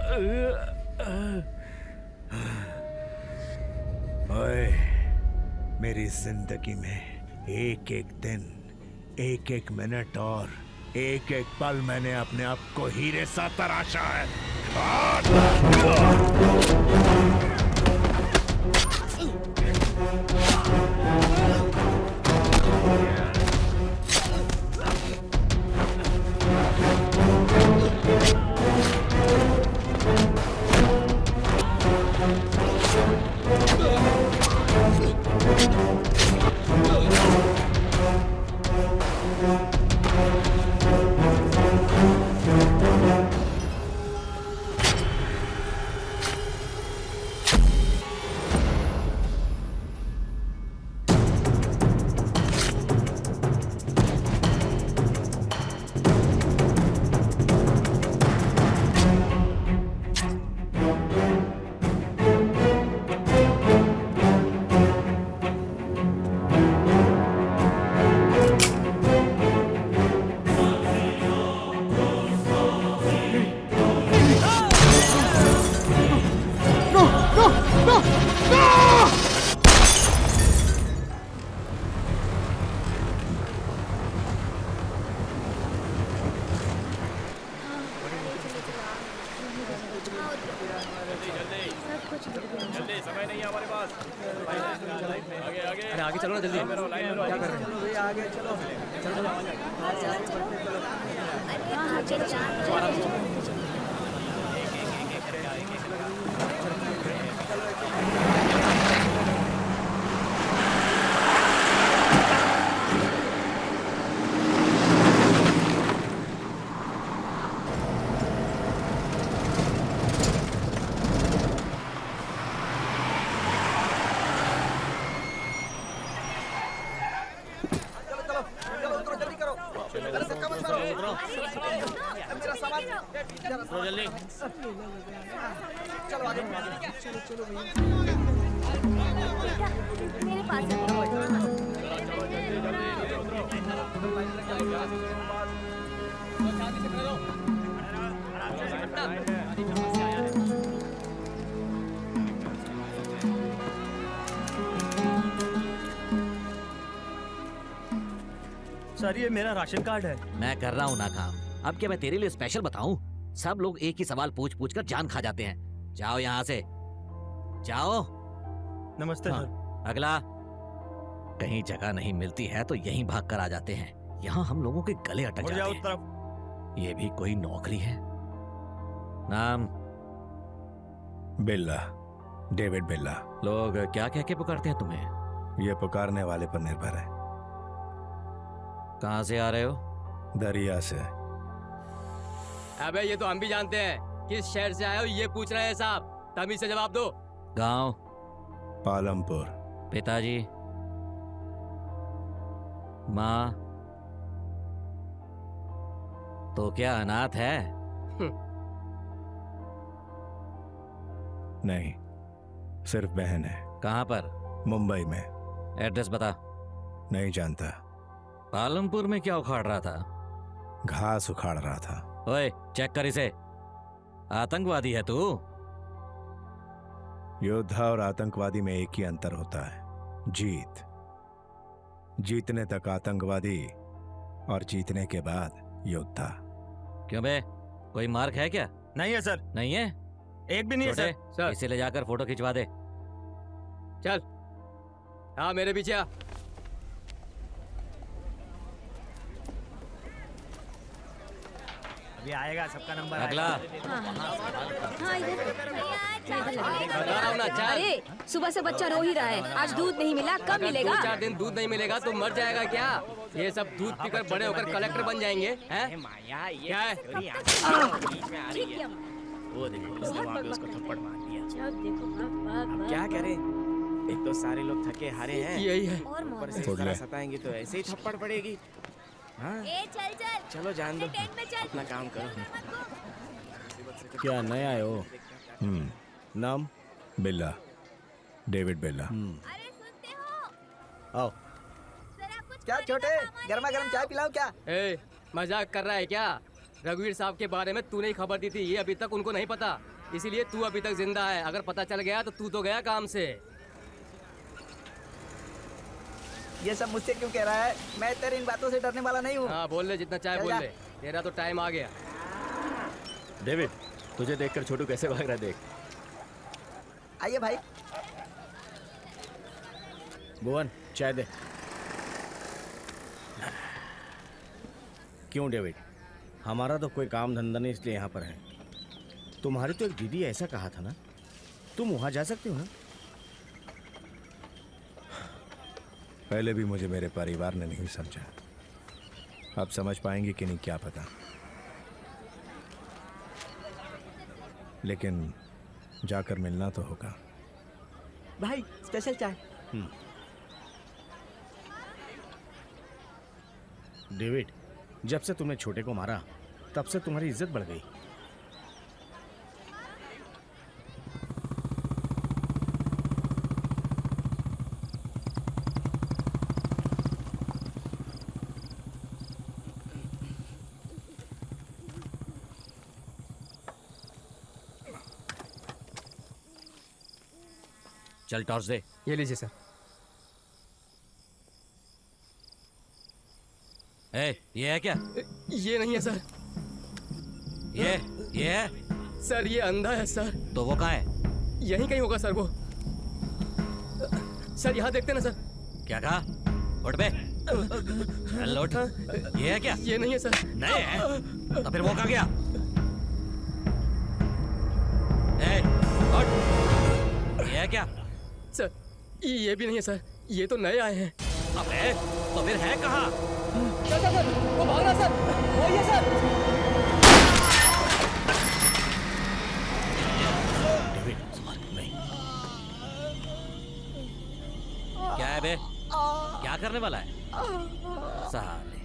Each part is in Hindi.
ओए, मेरी जिंदगी में एक एक दिन, एक एक मिनट और एक एक पल मैंने अपने आप को हीरे सा तराशा है। सर ये मेरा राशन कार्ड है। मैं कर रहा हूँ ना काम। अब क्या मैं तेरे लिए स्पेशल बताऊं? सब लोग एक ही सवाल पूछ पूछ कर जान खा जाते हैं। जाओ यहाँ से, जाओ। नमस्ते हाँ, सर। अगला। कहीं जगह नहीं मिलती है तो यहीं भाग कर आ जाते हैं। यहाँ हम लोगों के गले अटक जाते हैं। तरफ। ये भी कोई नौकरी है? नाम? बिल्ला, डेविड बिल्ला। लोग क्या कह के पुकारते हैं तुम्हें? ये पुकारने वाले पर निर्भर है। कहाँ से आ रहे हो? दरिया से। अबे ये तो हम भी जानते हैं किस शहर से आए हो, ये पूछ रहे हैं साहब। तमीज से जवाब दो। गांव? पालमपुर। पिताजी? माँ? तो क्या अनाथ है? नहीं, सिर्फ बहन है। कहाँ पर? मुंबई में। एड्रेस बता। नहीं जानता। पालमपुर में क्या उखाड़ रहा था? घास उखाड़ रहा था। ओए, चेक कर इसे। आतंकवादी है तू? योद्धा और आतंकवादी में एक ही अंतर होता है, जीत। जीतने तक आतंकवादी और जीतने के बाद योद्धा। क्यों बे, कोई मार्क है क्या? नहीं है सर। नहीं है? एक भी नहीं है छोटे, सर। इसे ले जाकर फोटो खिंचवा दे। चल, हाँ मेरे पीछे आ। अभी आएगा सबका नंबर। अगला। हाँ इधर बता रहा हूँ ना, चल। अरे सुबह से बच्चा रो ही रहा है। आज दूध नहीं मिला, कब मिलेगा? 2-4 दिन दूध नहीं मिलेगा तो मर जाएगा क्या? ये सब दूध पीकर बड़े होकर कलेक्टर बन जाएंगे हैं? क्या है? ठीक है। वो देखो वहाँ पे उसको थप्पड़ मार दिया। जब देखो अब क्या करें? एक तो सारे लोग थके हारे हैं, यही है। और ऊपर से छोड़ इस तरह ले। सताएंगे तो ऐसे ही थप्पड़ पड़ेगी। हाँ चल चल। चलो जान दो, अपना काम करो। क्या नए आए हो? नाम? बिल्ला, डेविड बिल्ला। अरे सुनते हो? आओ। जरा कुछ क्या छोटे, गर्मा गर्म चाय पिलाऊं क्या? ए, मजाक कर रहा है क्या? रघुवीर साहब के बारे में तूने ही खबर दी थी, ये अभी तक उनको नहीं पता, इसीलिए तू अभी तक जिंदा है। अगर पता चल गया तो तू तो गया काम से। ये सब मुझसे क्यों कह रहा है? मैं तेरी इन बातों से डरने वाला नहीं हूँ। हाँ बोल ले, जितना चाहे चल बोल जा। ले, तेरा तो टाइम आ गया। डेविड, तुझे देखकर छोटू कैसे भाग रहा है, देख। आइए भाई। भुवन, चाय दे। क्यों डेविड? हमारा तो कोई काम धंधा नहीं, इसलिए यहाँ पर है। तुम्हारी तो एक दीदी ऐसा कहा था ना, तुम वहाँ जा सकते हो ना? पहले भी मुझे मेरे परिवार ने नहीं समझा, अब समझ पाएंगे कि नहीं क्या पता। लेकिन जाकर मिलना तो होगा। भाई स्पेशल चाय। डेविड, जब से तुमने छोटे को मारा तब से तुम्हारी इज्जत बढ़ गई। चल टॉर्च दे। ये लीजिए सर। ये है क्या? ये नहीं है सर। ये है? सर ये अंधा है सर। तो वो कहाँ है? यहीं कहीं होगा सर वो। सर यहाँ देखते ना सर। क्या कहा? उठ बे। चल उठ। ये है क्या? ये नहीं है सर। नहीं है? तो फिर वो कहाँ गया? उठ। ये है क्या? सर ये भी नहीं है सर, ये तो नए आए हैं। अबे तो फिर है कहाँ? सर वो भाग रहा सर, वो ये सर। डेविड, नहीं। क्या है बे? क्या करने वाला है? साले।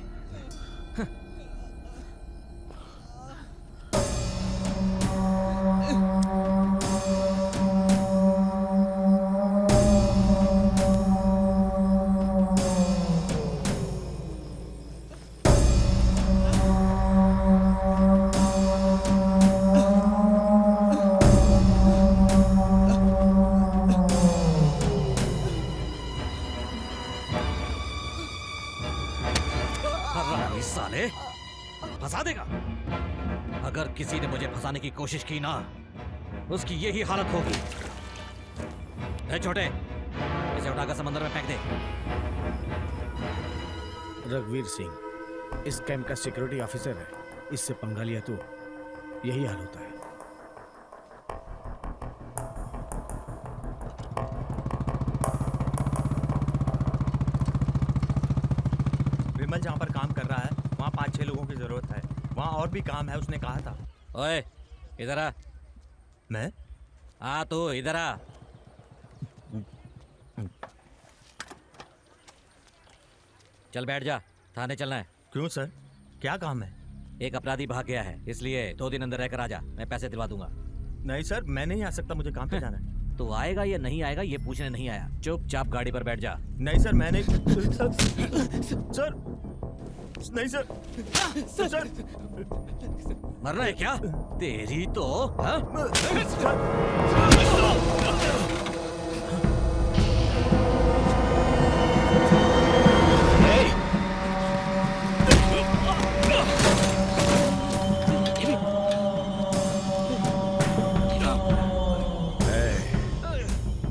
साले फंसा देगा। अगर किसी ने मुझे फंसाने की कोशिश की ना, उसकी यही हालत होगी। ए छोटे, इसे उठाकर समंदर में फेंक दे। रघुवीर सिंह इस कैंप का सिक्योरिटी ऑफिसर है, इससे पंगा लिया तो यही हाल होता है। विमल जहाँ पर काम कर रहा है वहाँ 5-6 लोगों की जरूरत है। वहाँ और भी काम है, उसने कहा था। ओए इधर आ। मैं? आ तू इधर आ। चल बैठ जा, थाने चलना है। क्यों सर, क्या काम है? एक अपराधी भाग गया है, इसलिए 2 दिन अंदर रहकर आ जा, मैं पैसे दिलवा दूंगा। नहीं सर, मैं नहीं आ सकता, मुझे काम पे जाना है। तो आएगा या नहीं आएगा ये पूछने नहीं आया। चुपचाप गाड़ी पर बैठ जा। नहीं सर, मैं नहीं। सर नहीं सर। सर मरना है क्या? तेरी तो हाँ?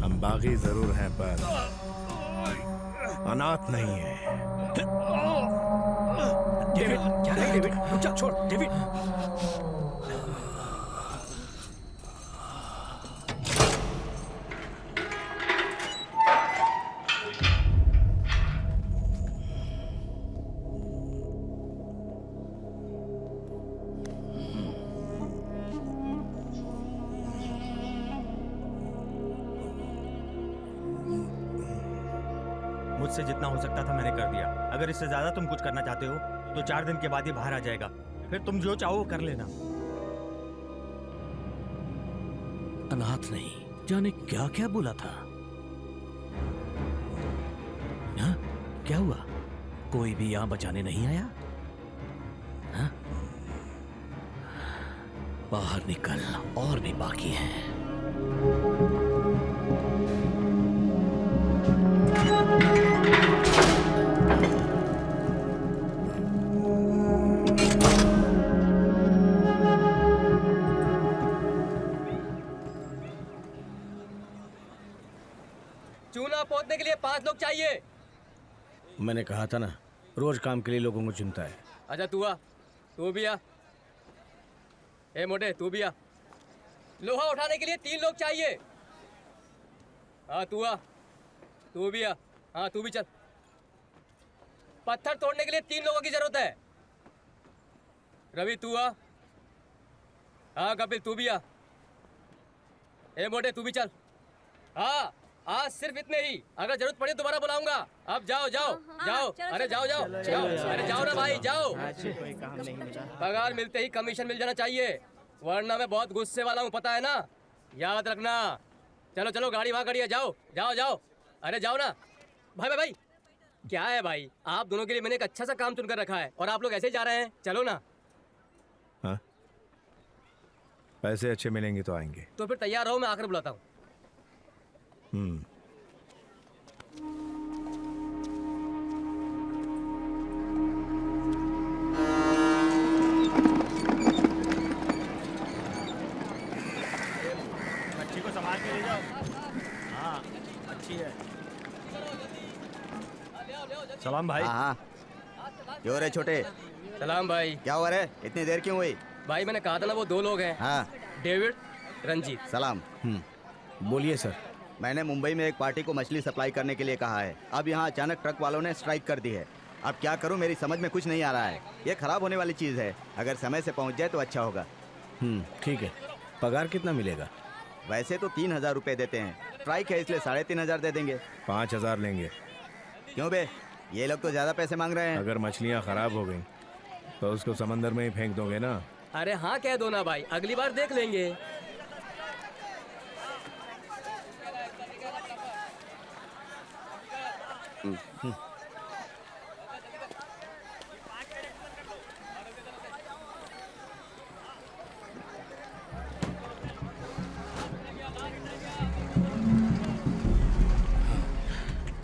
हम बागी जरूर हैं पर अनाथ नहीं है। डेविड, क्या है डेविड? रुक जा, छोड़ डेविड। मुझसे जितना हो सकता था मैंने कर दिया। अगर इससे ज्यादा तुम कुछ करना चाहते हो तो 4 दिन के बाद ही बाहर आ जाएगा, फिर तुम जो चाहो वो कर लेना। अनाथ नहीं, जाने क्या क्या बोला था। हाँ? क्या हुआ? कोई भी यहाँ बचाने नहीं आया? हाँ? बाहर निकल, और भी बाकी है। चूना पोतने के लिए 5 लोग चाहिए। मैंने कहा था ना, रोज काम के लिए लोगों को चुनता है। अच्छा तू आ, तू भी आ। ए मोटे तू भी आ। लोहा उठाने के लिए 3 लोग चाहिए। हाँ तू आ, तू भी आ। हाँ तू भी चल। पत्थर तोड़ने के लिए 3 लोगों की जरूरत है। रवि तू आ। हाँ कपिल तू भी आ। ए मोटे तू भी चल। हाँ आज सिर्फ इतने ही, अगर जरूरत पड़े दोबारा बुलाऊंगा। अब जाओ जाओ जाओ। अरे जाओ जाओ जाओ। अरे जाओ ना भाई जाओ। पगार मिलते ही कमीशन मिल जाना चाहिए, वरना मैं बहुत गुस्से वाला हूँ, पता है ना, याद रखना। चलो चलो गाड़ी वहाँ खड़ी है, जाओ जाओ जाओ। अरे जाओ ना भाई भाई भाई। क्या है भाई, आप दोनों के लिए मैंने एक अच्छा सा काम चुनकर रखा है और आप लोग ऐसे ही जा रहे हैं। चलो ना। हाँ पैसे अच्छे मिलेंगे तो आएंगे। तो फिर तैयार रहो, मैं आकर बुलाता हूँ। अच्छी को संभाल के ले जाओ। हाँ अच्छी है। सलाम भाई। हाँ क्यों रे छोटे, सलाम भाई। क्या हुआ रे, इतनी देर क्यों हुई? भाई मैंने कहा था ना वो 2 लोग हैं। हाँ डेविड, रंजीत। सलाम। बोलिए सर। मैंने मुंबई में एक पार्टी को मछली सप्लाई करने के लिए कहा है। अब यहाँ अचानक ट्रक वालों ने स्ट्राइक कर दी है। अब क्या करूँ, मेरी समझ में कुछ नहीं आ रहा है। ये खराब होने वाली चीज़ है, अगर समय से पहुँच जाए तो अच्छा होगा। ठीक है। पगार कितना मिलेगा? वैसे तो 3,000 रुपये देते हैं, स्ट्राइक है इसलिए 3,500 दे देंगे। 5,000 लेंगे। क्यों बे, ये लोग तो ज़्यादा पैसे मांग रहे हैं। अगर मछलियाँ खराब हो गई तो उसको समंदर में ही फेंक दोगे ना? अरे हाँ कह दो ना भाई, अगली बार देख लेंगे।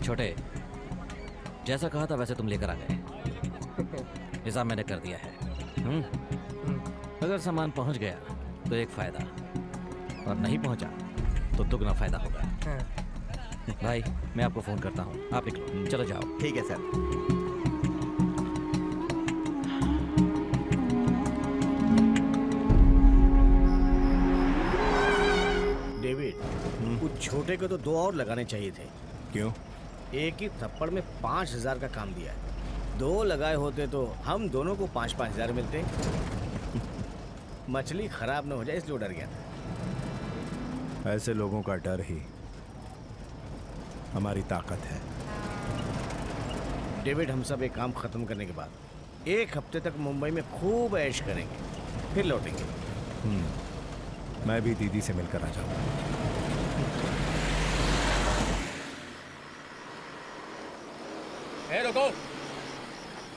छोटे, जैसा कहा था वैसे तुम लेकर आ गए। हिसाब मैंने कर दिया है। अगर सामान पहुंच गया तो एक फायदा, और नहीं पहुंचा तो दुगना फायदा होगा। भाई मैं आपको फोन करता हूँ, आप निकलो। चलो जाओ। ठीक है सर। डेविड, उस छोटे को तो 2 और लगाने चाहिए थे। क्यों? एक ही थप्पड़ में 5,000 का काम दिया है। 2 लगाए होते तो हम दोनों को 5-5 हज़ार मिलते। मछली खराब न हो जाए इसलिए डर गया था। ऐसे लोगों का डर ही हमारी ताकत है। डेविड, हम सब एक काम खत्म करने के बाद 1 हफ्ते तक मुंबई में खूब ऐश करेंगे, फिर लौटेंगे। मैं भी दीदी से मिलकर आ जाऊंगा। रुको,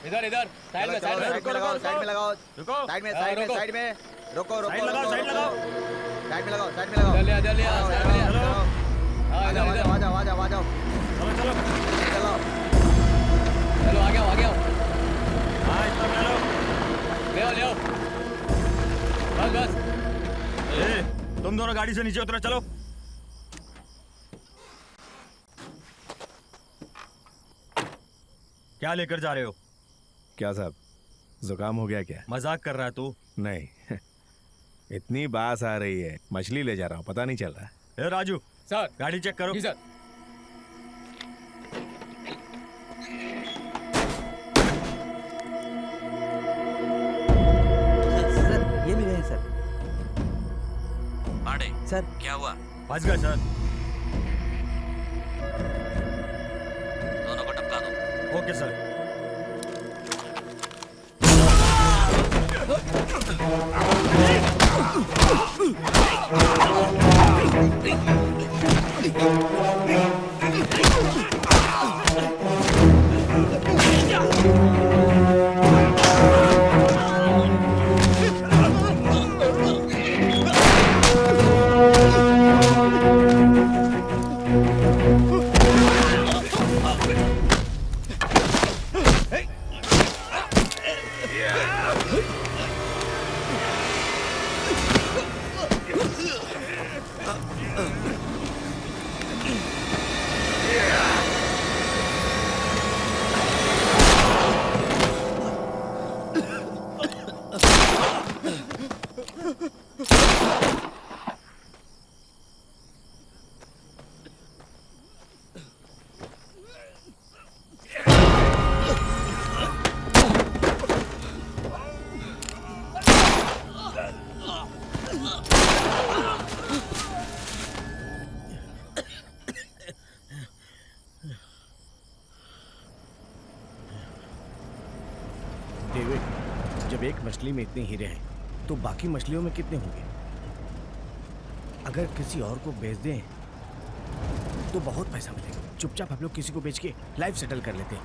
इधर इधर साइड में साइड में लगाओ, साइड में लगाओ, रुको। साइड में हाँ, साइड में रुको। साइड में रुको रुको साइड लगाओ, साइड लगाओ। साइड में लगाओ, साइड में लगाओ। इधर ले, इधर ले, आओ, साइड में ले। आओ, आओ। हाँ आ इधर जाओ, इधर। आ जाओ, आ जाओ, आ जाओ। चलो चलो चलो चलो आ गया, आ गया। हाँ इतना ले लो। ले आओ, ले आओ। बस बस। ए, तुम दोनों गाड़ी से नीचे उतरो, चलो। क्या लेकर जा रहे हो? क्या साहब, जुकाम हो गया क्या? मजाक कर रहा है तू? नहीं इतनी बास आ रही है, मछली ले जा रहा हूँ, पता नहीं चल रहा। ए राजू, सर। गाड़ी चेक करो। जी सर। सर ये मिले हैं सर। पांडे, सर क्या हुआ? फंस गए सर। दोनों को टपका दो। Okay sir. मछली में इतने हीरे हैं तो बाकी मछलियों में कितने होंगे? अगर किसी और को बेच दें तो बहुत पैसा मिलेगा। चुपचाप हम लोग किसी को बेच के लाइफ सेटल कर लेते हैं,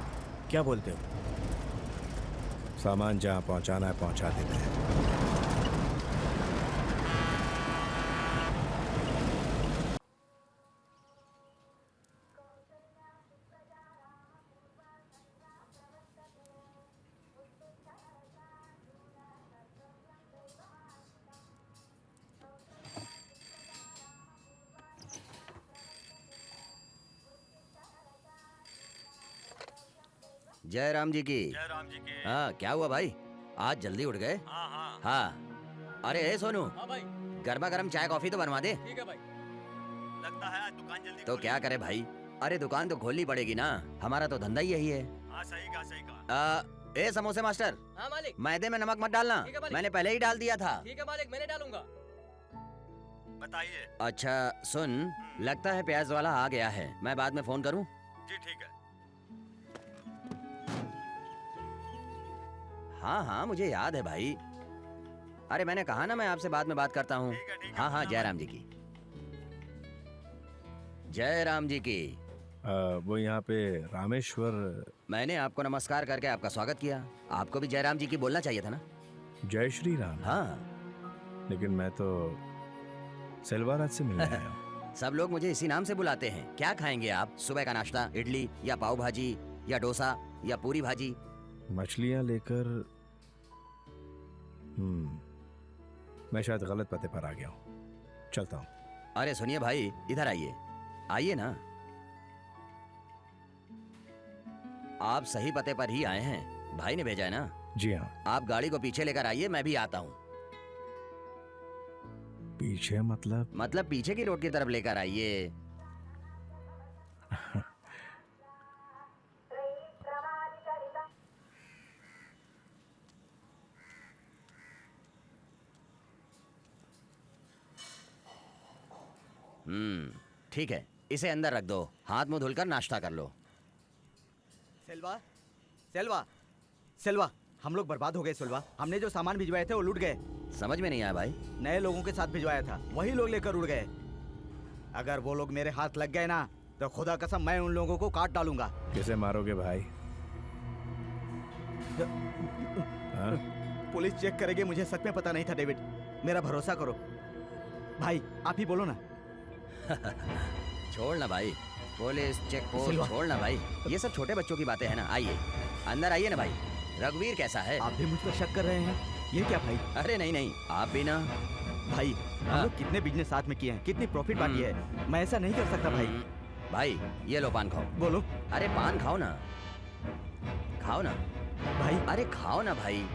क्या बोलते हो? सामान जहाँ पहुँचाना है पहुँचा देते हैं। जय राम जी की। जय राम जी की। हाँ, क्या हुआ भाई, आज जल्दी उठ गए? हाँ हाँ हाँ। अरे ए सोनू, हाँ भाई, गर्मा गर्म चाय कॉफी तो बनवा दे। ठीक है भाई। लगता है आज दुकान जल्दी तो क्या करे भाई, अरे दुकान तो खोलनी पड़ेगी ना, हमारा तो धंधा ही यही है। हाँ सही कहा। ए समोसे मास्टर, हाँ मालिक। मैदे में नमक मत डालना, ठीक है मालिक। मैंने पहले ही डाल दिया था। ठीक है मालिक, मैंने डालूंगा। बताइए। अच्छा सुन, लगता है प्याज वाला आ गया है, मैं बाद में फोन करूं? जी ठीक है। हाँ हाँ मुझे याद है भाई, अरे मैंने कहा ना मैं आपसे बाद में बात करता हूँ। ठीक है, हाँ हाँ जय राम जी की। जय राम जी की। वो यहाँ पे रामेश्वर। मैंने आपको नमस्कार करके आपका स्वागत किया, आपको भी जय राम जी की बोलना चाहिए था ना। जय श्री राम। हाँ लेकिन मैं तो सेल्वाराज से मिलने आया हूँ। सब लोग मुझे इसी नाम से बुलाते हैं। क्या खाएंगे आप? सुबह का नाश्ता इडली या पाव भाजी या डोसा या पूरी भाजी? मछलियाँ लेकर मैं शायद गलत पते पर आ गया हूँ, चलता हूँ। अरे सुनिए भाई, इधर आइए, आइए ना। आप सही पते पर ही आए हैं, भाई ने भेजा है ना। जी हाँ। आप गाड़ी को पीछे लेकर आइए, मैं भी आता हूँ। पीछे मतलब पीछे की रोड की तरफ लेकर आइए। ठीक है, इसे अंदर रख दो, हाथ मुंह धुलकर नाश्ता कर लो। सेल्वा, सेल्वा, सेल्वा, हम लोग बर्बाद हो गए सेल्वा। हमने जो सामान भिजवाए थे वो लूट गए। समझ में नहीं आया भाई। नए लोगों के साथ भिजवाया था, वही लोग लेकर उड़ गए। अगर वो लोग मेरे हाथ लग गए ना तो खुदा कसम मैं उन लोगों को काट डालूंगा। किसे मारोगे भाई? हाँ? पुलिस चेक करेगी, मुझे सच में पता नहीं था डेविड, मेरा भरोसा करो भाई, आप ही बोलो ना। छोड़ ना भाई, पुलिस चेक पोस्ट सिल्वा। छोड़ ना भाई, ये सब छोटे बच्चों की बातें हैं ना। आइए अंदर आइए ना भाई। रघुवीर कैसा है? आप भी मुझ पर शक कर रहे हैं? ये क्या भाई? अरे नहीं नहीं, आप भी ना। भाई हम लोग कितने बिजनेस साथ में किए हैं, कितनी प्रॉफिट बांटी है, मैं ऐसा नहीं कर सकता भाई। भाई ये लो पान खाओ। बोलो अरे पान खाओ ना, खाओ ना भाई। अरे खाओ ना भाई।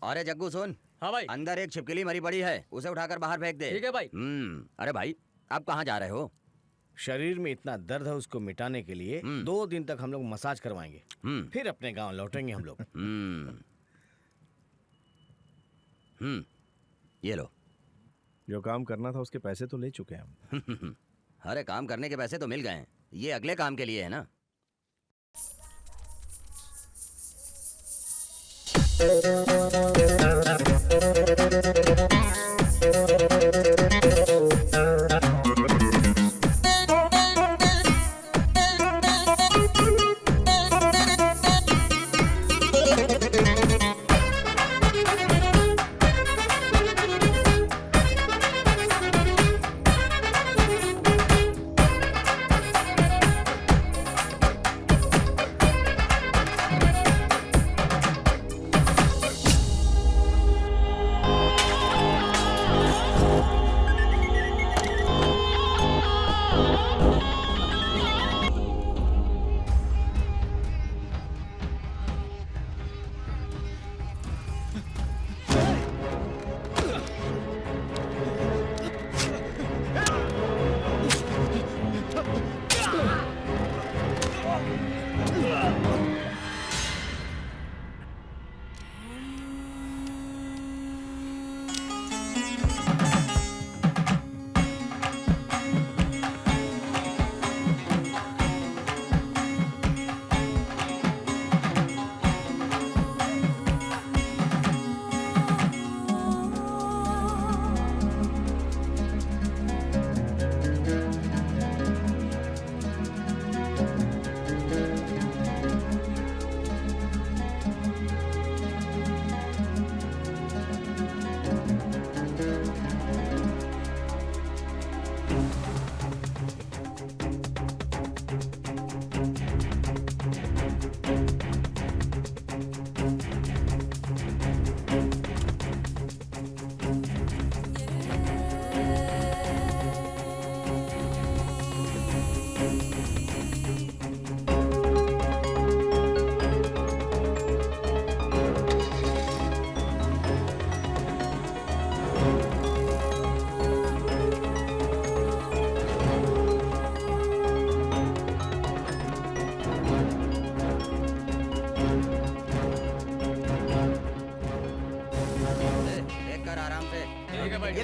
अरे जग्गू सुन, हाँ भाई। अंदर एक छिपकली मरी पड़ी है, उसे उठाकर बाहर फेंक दे। ठीक है भाई। अरे भाई आप कहाँ जा रहे हो? शरीर में इतना दर्द है, उसको मिटाने के लिए 2 दिन तक हम लोग मसाज करवाएंगे, फिर अपने गांव लौटेंगे हम लोग। ये लो। जो काम करना था उसके पैसे तो ले चुके हैं हम। अरे काम करने के पैसे तो मिल गए हैं, ये अगले काम के लिए है ना।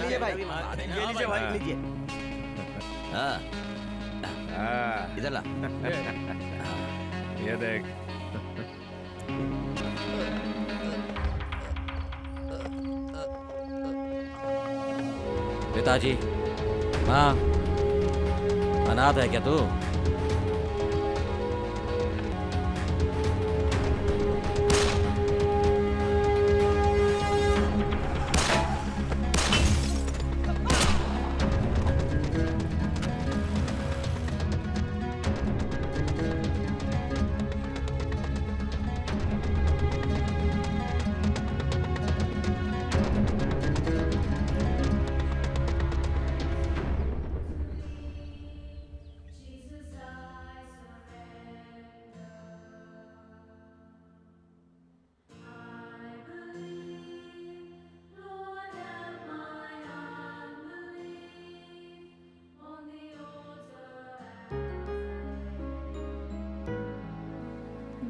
लीजिए भाई, ये लीजिए भाई भाई। लीजिए। हाँ, इधर ला। ये देख। पिताजी, माँ, अनाथ है क्या तू?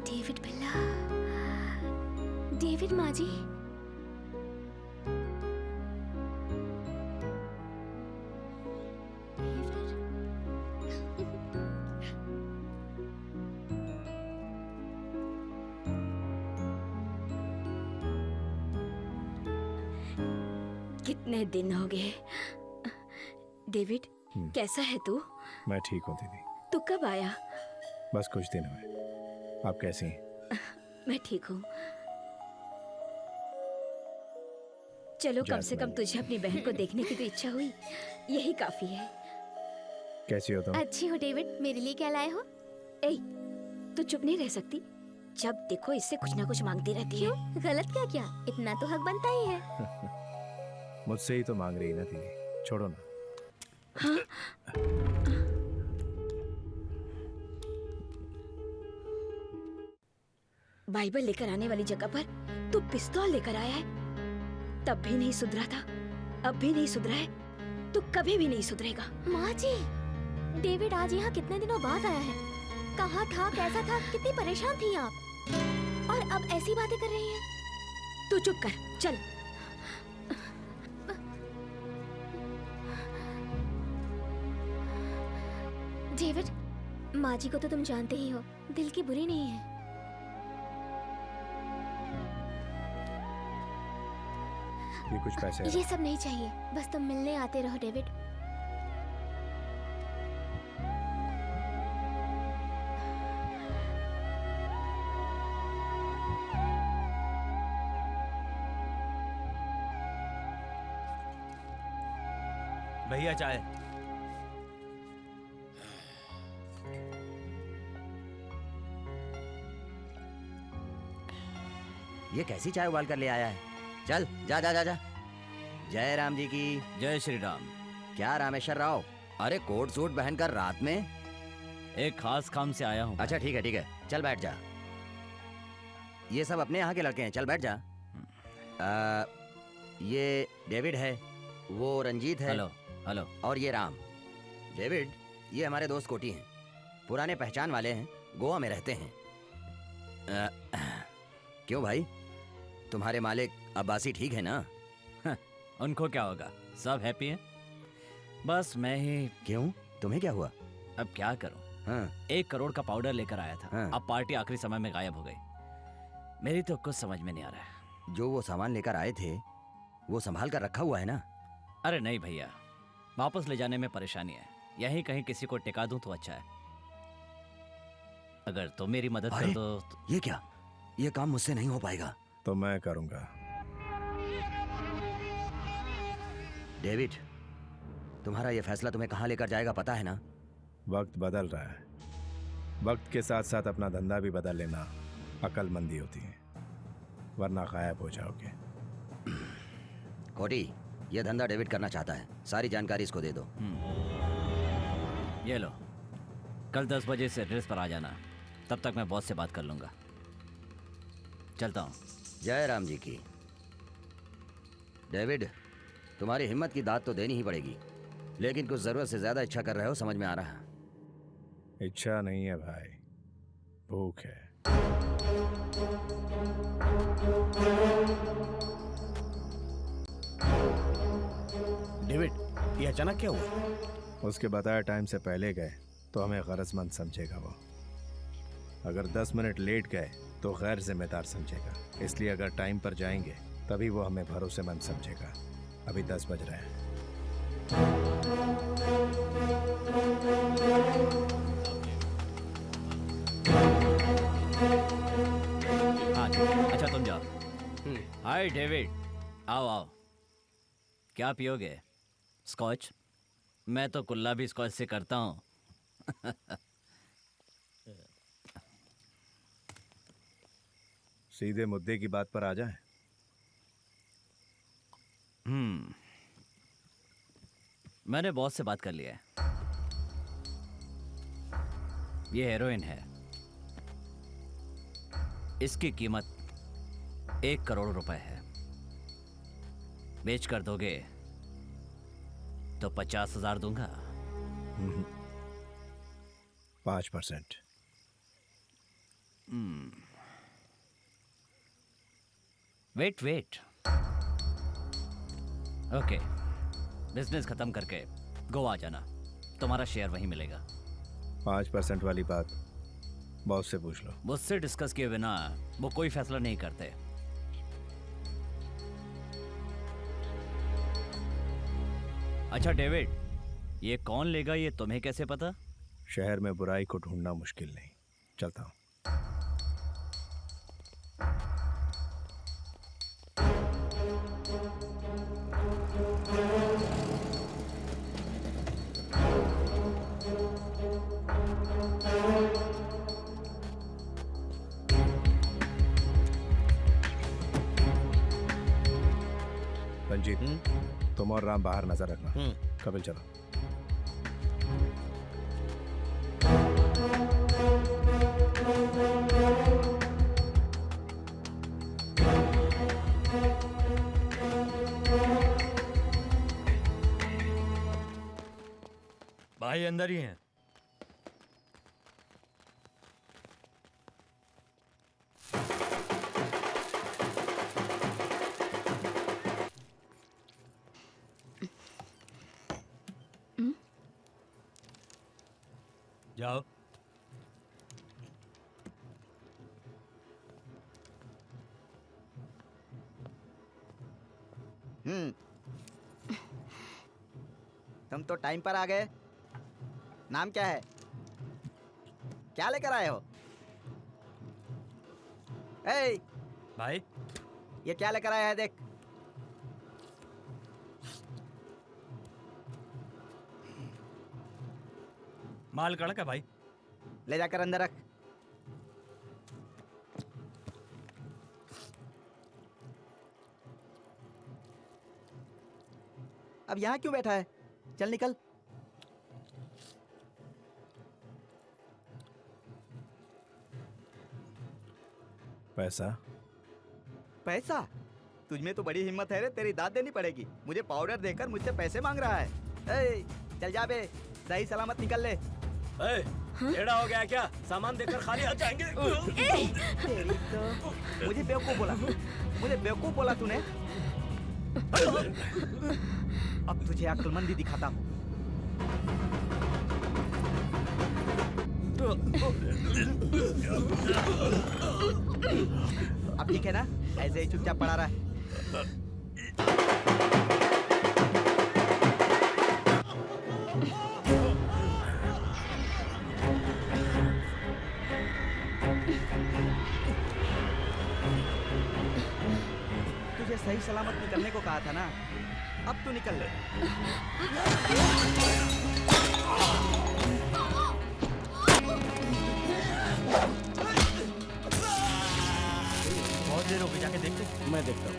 डेविड बिल्ला, डेविड माँ जी। कितने दिन हो गए। डेविड, कैसा है तू? मैं ठीक हूँ दीदी, तू कब आया? बस कुछ दिन हुए। आप कैसी हैं? मैं ठीक हूँ। चलो, कम से कम तुझे अपनी बहन को देखने की तो इच्छा हुई, यही काफी है। कैसी हो तुम? अच्छी हो डेविड, मेरे लिए क्या लाए हो? ए, तू चुप नहीं रह सकती? जब देखो इससे कुछ ना कुछ मांगती रहती है। क्यों? गलत क्या किया? इतना तो हक बनता ही है। मुझसे ही तो मांग रही है ना दीदी, छोड़ो ना। बाइबल लेकर आने वाली जगह पर तू पिस्तौल लेकर आया है। तब भी नहीं सुधरा था, अब भी नहीं सुधरा है, तू कभी भी नहीं सुधरेगा। माँ जी, डेविड आज यहाँ कितने दिनों बाद आया है। कहाँ था, कैसा था, कितनी परेशान थी आप, और अब ऐसी बातें कर रही हैं। तू चुप कर, चल। डेविड, माँ जी को तो तुम जानते ही हो, दिल की बुरी नहीं है। ये कुछ पैसे ये सब नहीं चाहिए, बस तुम मिलने आते रहो डेविड। भैया चाय। ये कैसी चाय उबाल कर ले आया है? चल जा जा जा जा। जय राम जी की। जय श्री राम। क्या रामेश्वर राव, अरे कोट सूट पहनकर रात में? एक खास काम से आया हूँ। अच्छा ठीक है, चल बैठ जा। ये सब अपने यहाँ के लड़के हैं, चल बैठ जा। ये डेविड है, वो रंजीत है। Hello hello. और ये राम। डेविड, ये हमारे दोस्त कोटी हैं, पुराने पहचान वाले हैं, गोवा में रहते हैं। क्यों भाई, तुम्हारे मालिक अब्बासी ठीक है ना? उनको क्या होगा, सब हैप्पी हैं। बस मैं ही। क्यों, तुम्हें क्या हुआ? अब क्या करूं? हाँ। 1 करोड़ का पाउडर लेकर आया था। हाँ। अब पार्टी आखिरी समय में गायब हो गई। मेरी तो कुछ समझ में नहीं आ रहा है। जो वो सामान लेकर आए थे वो संभाल कर रखा हुआ है ना? अरे नहीं भैया, वापस ले जाने में परेशानी है। यहीं कहीं किसी को टिका दूं तो अच्छा है। अगर तुम मेरी मदद कर दो तो... ये क्या, ये काम मुझसे नहीं हो पाएगा। तो मैं करूंगा। डेविड, तुम्हारा ये फैसला तुम्हें कहाँ लेकर जाएगा पता है ना? वक्त बदल रहा है, वक्त के साथ साथ अपना धंधा भी बदल लेना अक्लमंदी होती है, वरना गायब हो जाओगे। कोटी, ये धंधा डेविड करना चाहता है, सारी जानकारी इसको दे दो। ये लो, कल 10 बजे से एड्रेस पर आ जाना। तब तक मैं बॉस से बात कर लूंगा। चलता हूँ। जय राम जी की। डेविड, तुम्हारी हिम्मत की दाद तो देनी ही पड़ेगी, लेकिन कुछ जरूरत से ज्यादा इच्छा कर रहे हो, समझ में आ रहा है। इच्छा नहीं है भाई, भूख है। ये अचानक क्या हुआ? उसके बताए टाइम से पहले गए तो हमें गरजमंद समझेगा वो। अगर 10 मिनट लेट गए तो गैर जिम्मेदार समझेगा। इसलिए अगर टाइम पर जाएंगे तभी वो हमें भरोसेमंद समझेगा। अभी 10 बज रहे हैं। हाँ अच्छा तुम जाओ। हाय डेविड, आओ आओ। क्या पियोगे? स्कॉच? मैं तो कुल्ला भी स्कॉच से करता हूँ। सीधे मुद्दे की बात पर आ जाए। मैंने बॉस से बात कर लिया है। ये हेरोइन है। इसकी कीमत 1 करोड़ रुपए है। बेच कर दोगे तो 50,000 दूंगा। 5%। वेट। ओके, बिजनेस खत्म करके गोवा जाना। तुम्हारा शेयर वहीं मिलेगा। 5% वाली बात बॉस से पूछ लो। मुझसे डिस्कस किए बिना वो कोई फैसला नहीं करते। अच्छा डेविड, ये कौन लेगा ये तुम्हें कैसे पता? शहर में बुराई को ढूंढना मुश्किल नहीं। चलता हूँ। रंजीत, तुम और राम बाहर नजर रखना। कपिल चलो। भाई अंदर ही हैं। जाओ। तुम तो टाइम पर आ गए। नाम क्या है? क्या लेकर आए हो? ए, भाई ये क्या लेकर आया है देख। माल कड़क है भाई। ले जाकर अंदर रख। अब यहाँ क्यों बैठा है? चल निकल। पैसा? पैसा? तुझमें तो बड़ी हिम्मत है रे, तेरी दाद देनी पड़ेगी। मुझे पाउडर देकर मुझसे पैसे मांग रहा है। ए, चल जा बे, सही सलामत निकल ले। टेढ़ा हो गया क्या? सामान देकर खाली हाथ जाएंगे? तेरी तो मुझे बेवकूफ बोला तूने। अब तुझे अक्लमंदी दिखाता हूँ। अब ठीक है ना? ऐसे ही चुपचाप पड़ा रहा है। तुझे सही सलामत निकलने को कहा था ना, अब तू निकल ले। बहुत देर हो गई, जाके देखते। मैं देखता हूँ।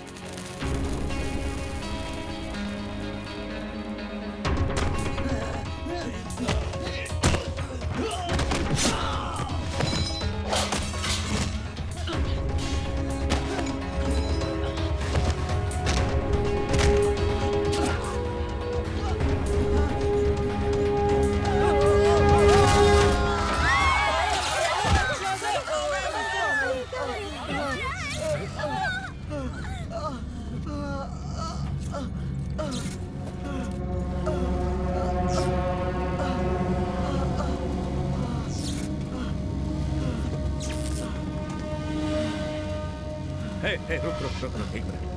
रुक रुक रुक रुक, एक मिनट।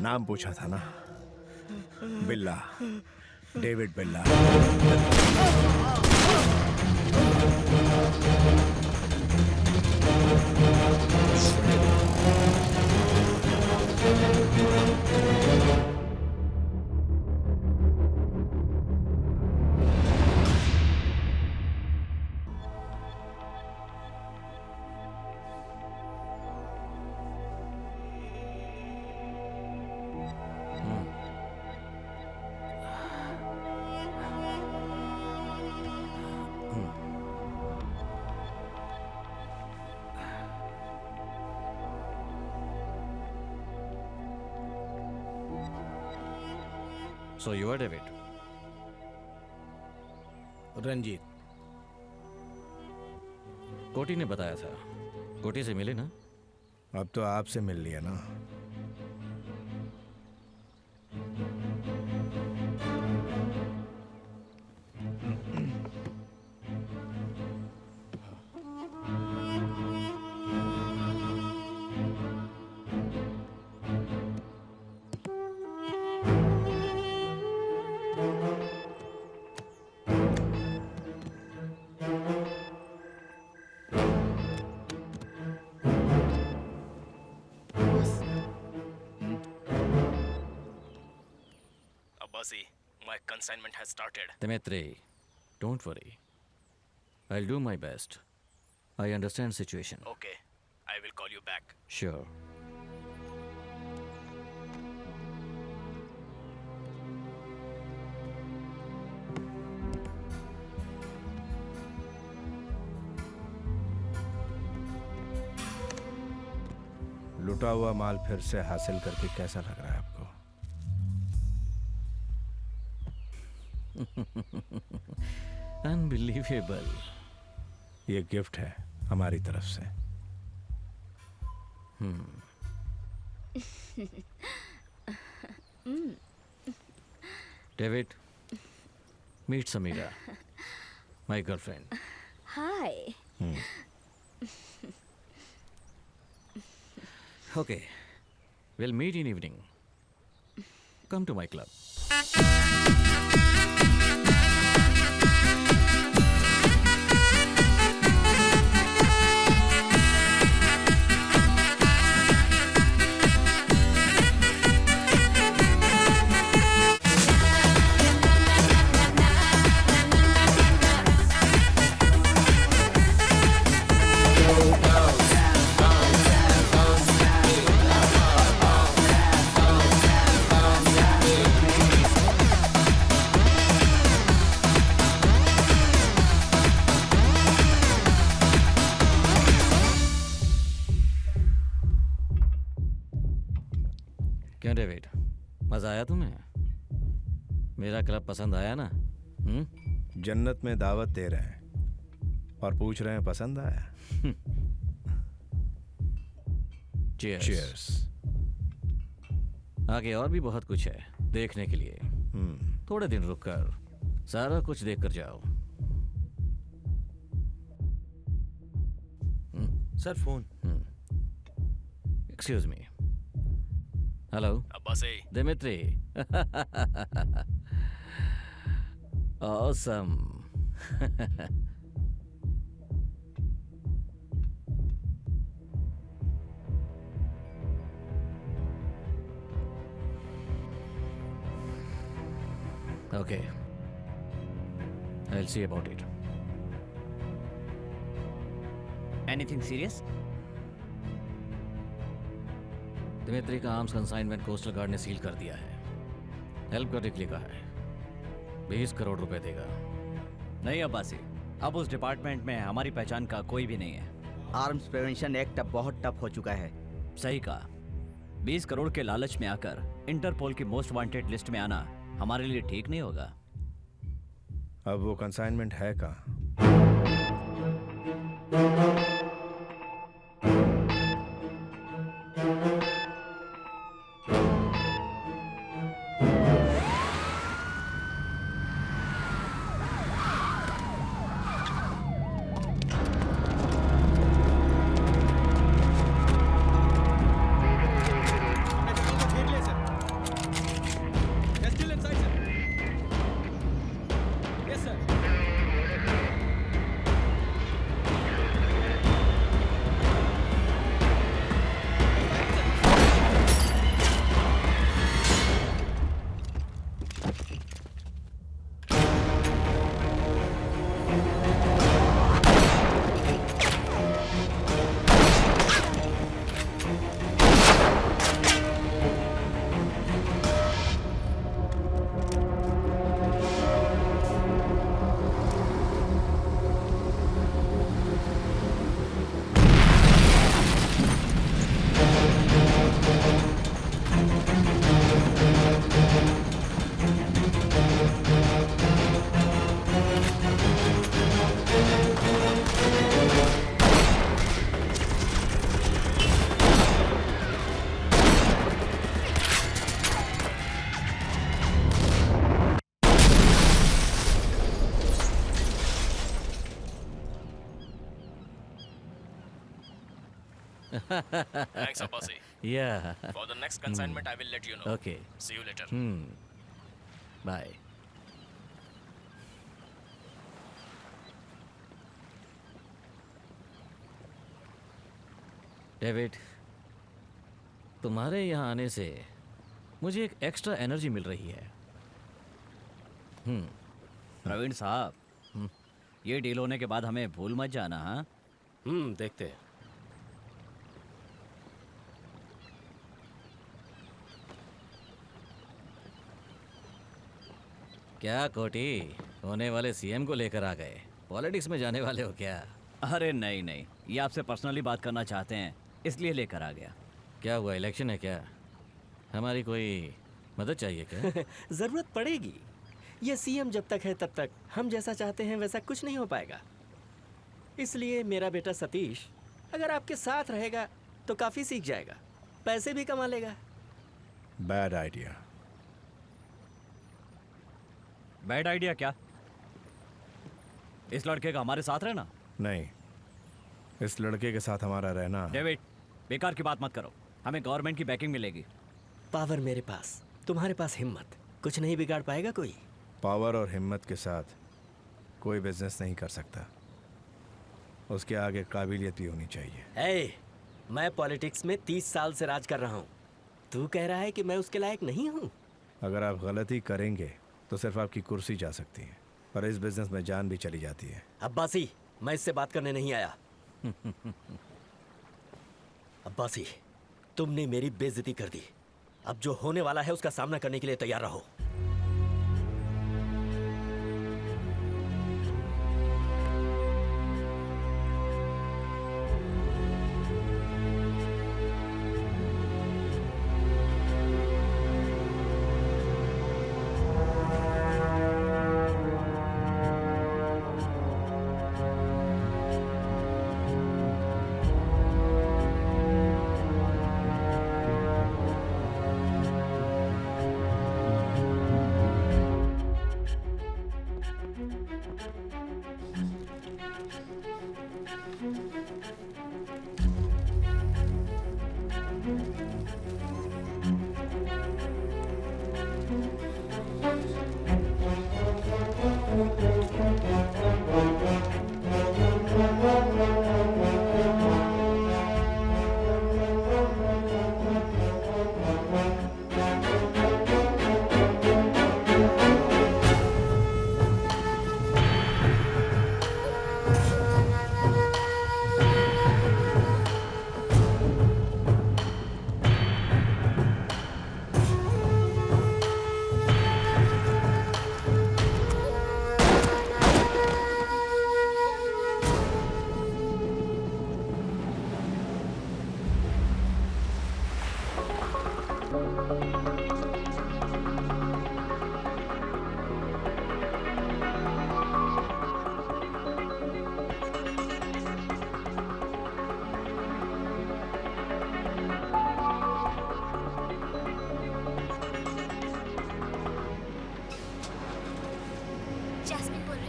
नाम पूछा था ना, बिल्ला, डेविड बिल्ला। So you are David. Ranjit. कोटी ने बताया था। कोटी से मिले ना? अब तो आपसे मिल लिया ना। Abbasi, my consignment has started. Dimitri, don't worry. I'll do my best. I understand situation. Okay, I will call you back. Sure. लुटा हुआ माल फिर से हासिल करके कैसा लग रहा है आपको? Unbelievable. ये गिफ्ट है हमारी तरफ से। David, meet Samira, my girlfriend. Hi. Okay, we'll meet in evening. Come to my club. क्यों डेविड, मजा आया तुम्हें? मेरा क्लब पसंद आया ना? जन्नत में दावत दे रहे हैं और पूछ रहे हैं पसंद आया? Cheers. Cheers. आगे और भी बहुत कुछ है देखने के लिए। थोड़े दिन रुककर सारा कुछ देख कर जाओ। Sir phone. Excuse me. Hello Abbasi, Dimitri. Awesome. Okay. I'll see about it. Anything serious? Dimitri का आर्म्स कंसाइनमेंट कोस्टल गार्ड ने सील कर दिया है। हेल्प करने के लिए कहा है। 20 करोड़ रुपए देगा। नहीं अब्बासी, अब उस डिपार्टमेंट में हमारी पहचान का कोई भी नहीं है। आर्म्स प्रिवेंशन एक्ट अब बहुत टफ हो चुका है। सही कहा। 20 करोड़ के लालच में आकर इंटरपोल की मोस्ट वांटेड लिस्ट में आना हमारे लिए ठीक नहीं होगा। अब वो कंसाइनमेंट है कहाँ? Thanks, Abbasi. Yeah. For the next consignment, I will let you know. Okay. See you later. Bye. David, तुम्हारे यहाँ आने से मुझे एक एक्स्ट्रा एनर्जी मिल रही है। प्रवीण साहब, ये डील होने के बाद हमें भूल मत जाना। हाँ, देखते हैं। क्या कोटी, होने वाले सीएम को लेकर आ गए? पॉलिटिक्स में जाने वाले हो क्या? अरे नहीं नहीं, ये आपसे पर्सनली बात करना चाहते हैं, इसलिए लेकर आ गया। क्या हुआ, इलेक्शन है क्या? हमारी कोई मदद चाहिए क्या? जरूरत पड़ेगी। ये सीएम जब तक है तब तक हम जैसा चाहते हैं वैसा कुछ नहीं हो पाएगा। इसलिए मेरा बेटा सतीश अगर आपके साथ रहेगा तो काफी सीख जाएगा, पैसे भी कमा लेगा। Bad idea. बैड आइडिया क्या? इस लड़के का हमारे साथ रहना? नहीं, इस लड़के के साथ हमारा रहना। डेविड, बेकार की बात मत करो, हमें गवर्नमेंट की बैकिंग मिलेगी। पावर मेरे पास, तुम्हारे पास हिम्मत, कुछ नहीं बिगाड़ पाएगा कोई। पावर और हिम्मत के साथ कोई बिजनेस नहीं कर सकता, उसके आगे काबिलियत भी होनी चाहिए। मैं पॉलिटिक्स में 30 साल से राज कर रहा हूँ, तू कह रहा है कि मैं उसके लायक नहीं हूँ? अगर आप गलती करेंगे तो सिर्फ आपकी कुर्सी जा सकती है, पर इस बिजनेस में जान भी चली जाती है। अब्बासी, मैं इससे बात करने नहीं आया। अब्बासी, तुमने मेरी बेइज्जती कर दी, अब जो होने वाला है उसका सामना करने के लिए तैयार रहो।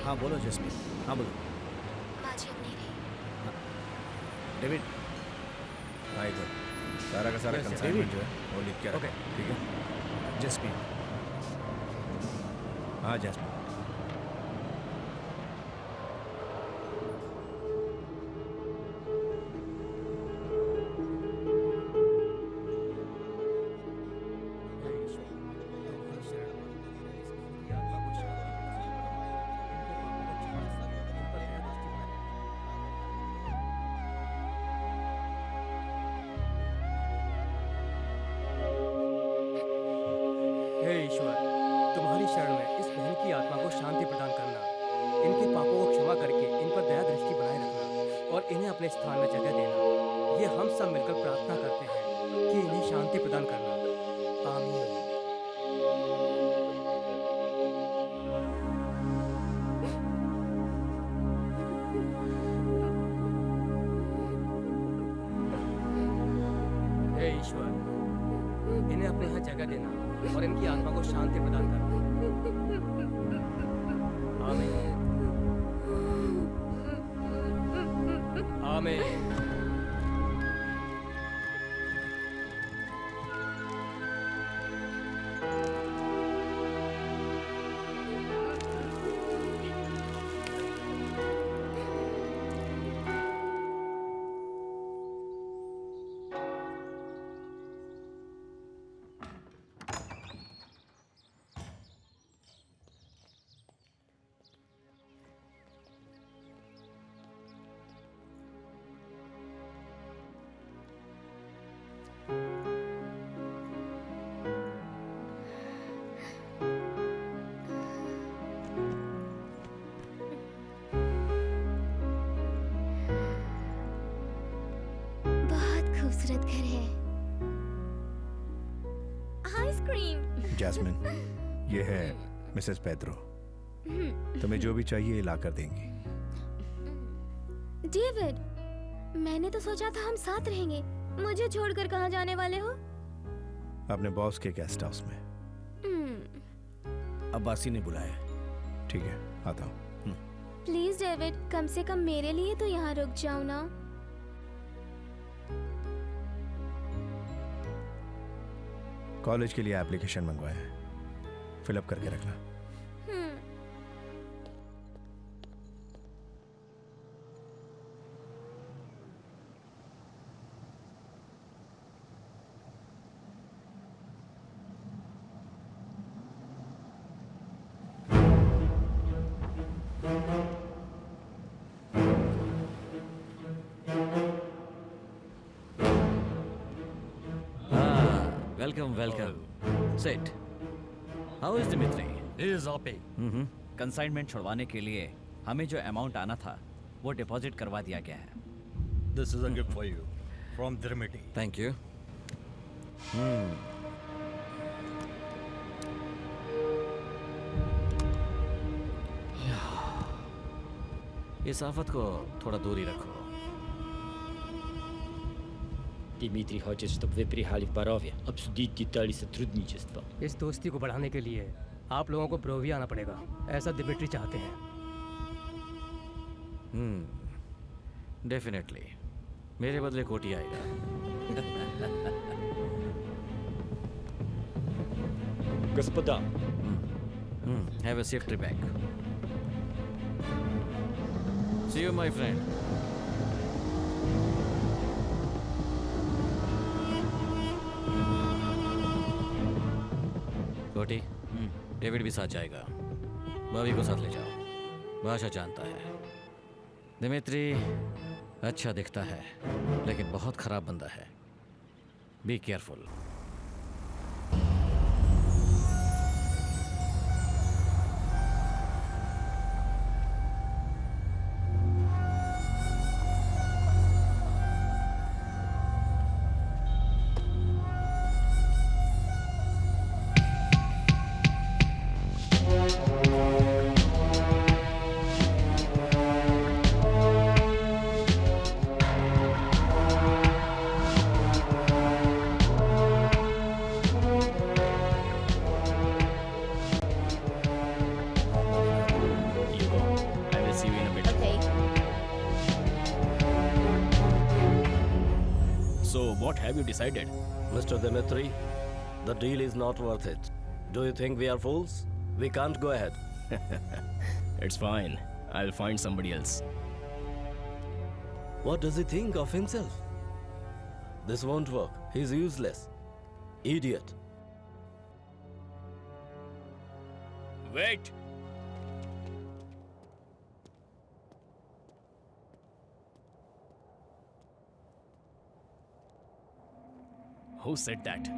हाँ बोलो जसमीन। हाँ बोलो। बाजी अब नहीं रही। डेविड, हाँ इधर सारा का सारा Yes, yes, कंसाइनमेंट David. जो है वो लिख के रखो, ठीक है? जसमीन, हाँ जैस्मिन। हे ईश्वर, तुम्हारी शरण में इस बहन की आत्मा को शांति प्रदान करना, इनके पापों को क्षमा करके इन पर दया दृष्टि बनाए रखना और इन्हें अपने स्थान में जगह देना। ये हम सब मिलकर प्रार्थना करते हैं कि इन्हें शांति प्रदान करना। आमीन। हे ईश्वर, इन्हें अपने यहाँ जगह देना और इनकी आत्मा को शांति प्रदान करना। आमीन। आमीन। खूबसूरत घर है। आइसक्रीम। जैस्मिन, ये है मिसेस पेड्रो। तुम्हें जो भी चाहिए ला कर देंगी। डेविड, मैंने तो सोचा था हम साथ रहेंगे। मुझे छोड़कर कहाँ जाने वाले हो? अपने बॉस के गेस्ट हाउस में। अब्बासी ने बुलाया। ठीक है, आता हूँ। प्लीज डेविड, कम से कम मेरे लिए तो यहाँ रुक जाओ ना। कॉलेज के लिए एप्लीकेशन मंगवाया है, फिलअप करके रखना। Welcome welcome. Sit. How is Dimitri? He is okay. Consignment छुड़वाने के लिए हमें जो अमाउंट आना था वो डिपॉजिट करवा दिया गया है। This is a gift for you from Dimitri. Thank you. इस आफत को थोड़ा दूर ही रखो। Дмитрий хочет, чтобы вы приехали в Боровье, обсудить детали сотрудничества. इस दोस्ती को बढ़ाने के लिए आप लोगों को ब्रोविया आना पड़ेगा, ऐसा दिमित्री चाहते हैं। डेफिनेटली। मेरे बदले कोटी आएगा। Господа, Have a safe trip back. See you, my friend. कोटी, डेविड भी साथ जाएगा। बॉबी को साथ ले जाओ, भाषा जानता है। दिमित्री अच्छा दिखता है, लेकिन बहुत खराब बंदा है। Be careful. have you decided? Mr. Dimitri, the deal is not worth it. Do you think we are fools? We can't go ahead. It's fine. I'll find somebody else. What does he think of himself? This won't work. He's useless. Idiot. Wait! Who said that?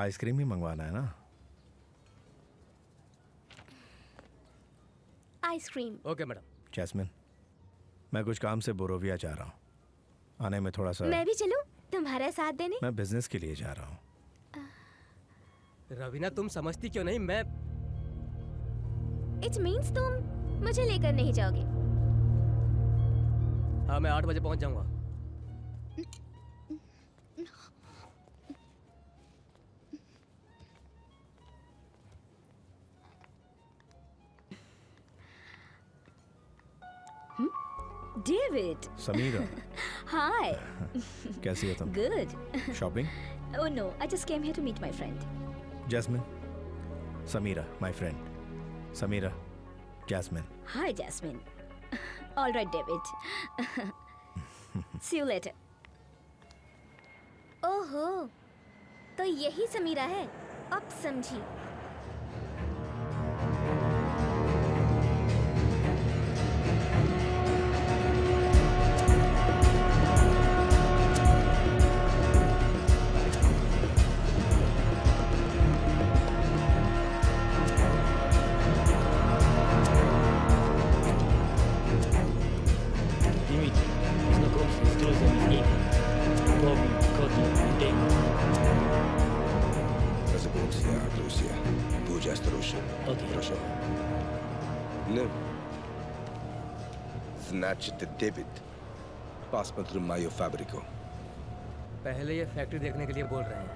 Ice cream ही मंगवाना है ना? आइसक्रीम। Okay madam. जैस्मिन, मैं कुछ काम से बोरोविया जा रहा हूँ। आने में थोड़ा सा। मैं भी चलूं तुम्हारा साथ देने? मैं बिजनेस के लिए जा रहा हूँ। रवीना, तुम समझती क्यों नहीं? मैं इट मीन्स तुम मुझे लेकर नहीं जाओगे? हाँ, मैं 8 बजे पहुंच जाऊंगा। डेविड। समीरा, हाय। कैसी हो तुम? Good. Shopping? Oh no, I just came here to meet my friend. Jasmine, Samira, my friend. Samira, Jasmine. Hi, Jasmine. All right, David. See you later. ओहो, तो यही समीरा है। अब समझी। Dimitri, знакомься с друзьями Эми, Тоби, Коди и Дэйв. Разобьемся, друзья. Будь осторожен. Окей. Хорошо. Ну. Значит, Дэвид, посмотри мою фабрику. पहले ये फैक्ट्री देखने के लिए बोल रहे हैं।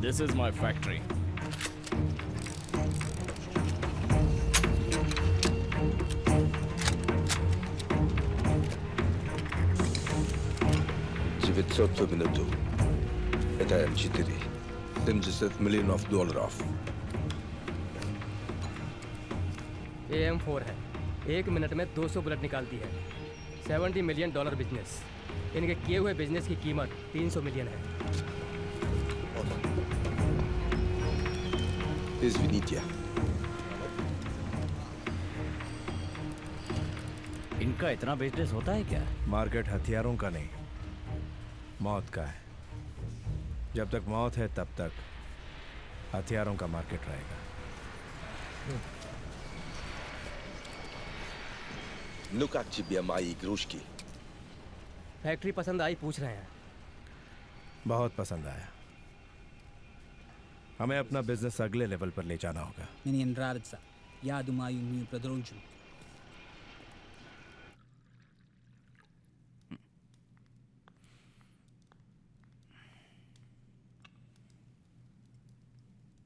This is my factory. $900 в минуту. Это М4. $70 миллионов долларов. ये M4 है। 1 मिनट में 200 बुलेट निकालती है। $70 मिलियन बिजनेस। इनके किए हुए बिजनेस की कीमत 300 मिलियन है। Извините. इनका इतना बिजनेस होता है क्या? मार्केट हथियारों का नहीं, मौत का है। जब तक मौत है तब तक हथियारों का मार्केट रहेगा। Ну как тебе мои игрушки? फैक्ट्री पसंद आई पूछ रहे हैं। बहुत पसंद आया। हमें अपना बिजनेस अगले लेवल पर ले जाना होगा। Мне нравится. Я думаю, мы продолжим.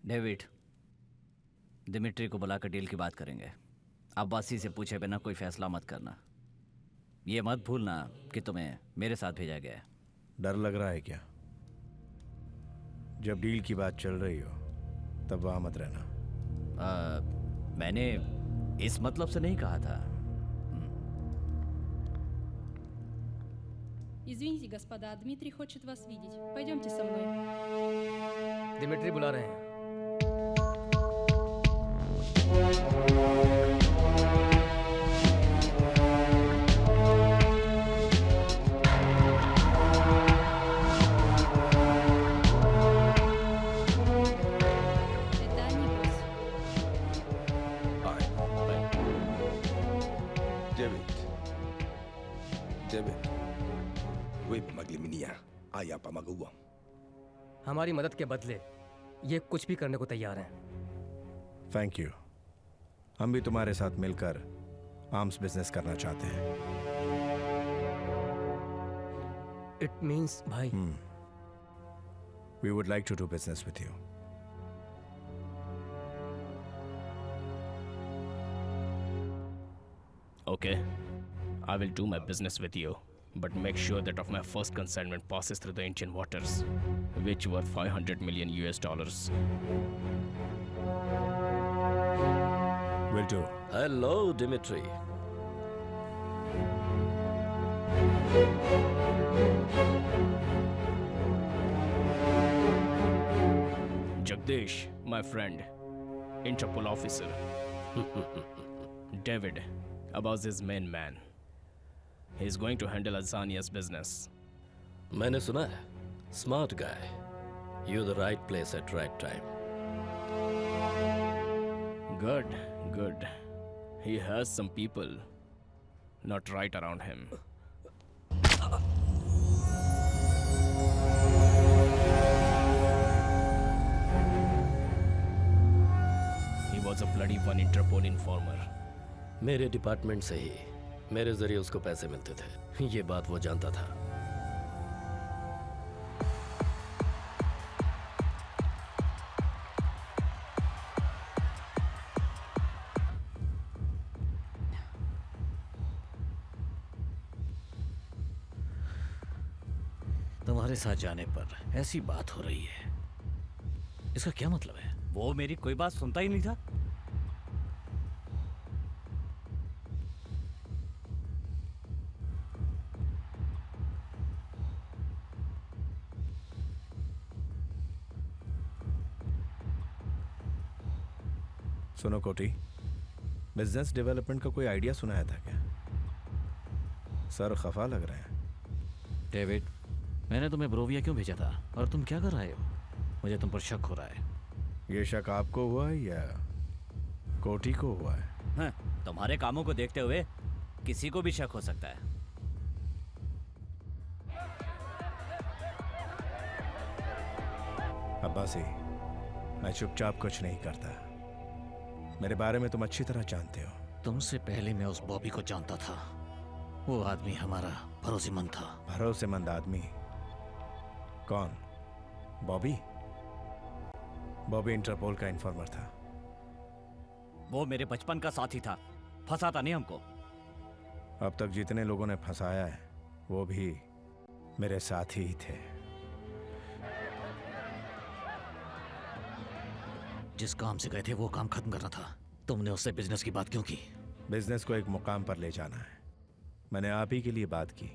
डेविड, दिमिट्री को बुलाकर डील की बात करेंगे। अब्बासी से पूछे बिना कोई फैसला मत करना। ये मत भूलना कि तुम्हें मेरे साथ भेजा गया है। डर लग रहा है क्या? जब डील की बात चल रही हो तब वहां मत रहना। मैंने इस मतलब से नहीं कहा था। Извините, господа, Дмитрий хочет вас видеть. Пойдемте со мной. दिमिट्री बुला रहे हैं। Это они, босс. Hi. David. Вы помогли мне, а я помогу вам. हमारी मदद के बदले ये कुछ भी करने को तैयार हैं। Thank you. हम भी तुम्हारे साथ मिलकर आर्म्स बिजनेस करना चाहते हैं। इट मीन्स भाई। We would like to do business with you. Okay, I will do my business with you, but make sure that of my first consignment passes through the Indian waters, which were $500 million. Will do. Hello, Dimitri. Jagdish, my friend, Interpol officer. David, Abbas is main man. He's going to handle Azania's business. मैंने सुना है, smart guy. You're the right place at right time. Good, good. He has some people not right around him. He was a bloody one Interpol informer. मेरे डिपार्टमेंट से ही मेरे जरिए उसको पैसे मिलते थे। ये बात वो जानता था। तुम्हारे साथ जाने पर ऐसी बात हो रही है, इसका क्या मतलब है? वो मेरी कोई बात सुनता ही नहीं था। सुनो कोटी, बिजनेस डेवलपमेंट का कोई आइडिया सुनाया था क्या? सर खफा लग रहे हैं। डेविड, मैंने तुम्हें ब्रोविया क्यों भेजा था और तुम क्या कर रहे हो? मुझे तुम पर शक हो रहा है। ये शक आपको हुआ है या कोटी को हुआ है? हाँ, तुम्हारे कामों को देखते हुए किसी को भी शक हो सकता है। अब्बासी, मैं चुपचाप कुछ नहीं करता। मेरे बारे में तुम अच्छी तरह जानते हो। तुमसे पहले मैं उस बॉबी को जानता था। वो आदमी हमारा भरोसेमंद था। भरोसेमंद आदमी? कौन? बॉबी? बॉबी इंटरपोल का इन्फॉर्मर था। वो मेरे बचपन का साथी था, फंसाता नहीं हमको। अब तक जितने लोगों ने फंसाया है वो भी मेरे साथी ही थे। जिस काम से गए थे वो काम खत्म करना था। तुमने उससे बिजनेस की बात क्यों की? बिजनेस को एक मुकाम पर ले जाना है। मैंने आप ही के लिए बात की।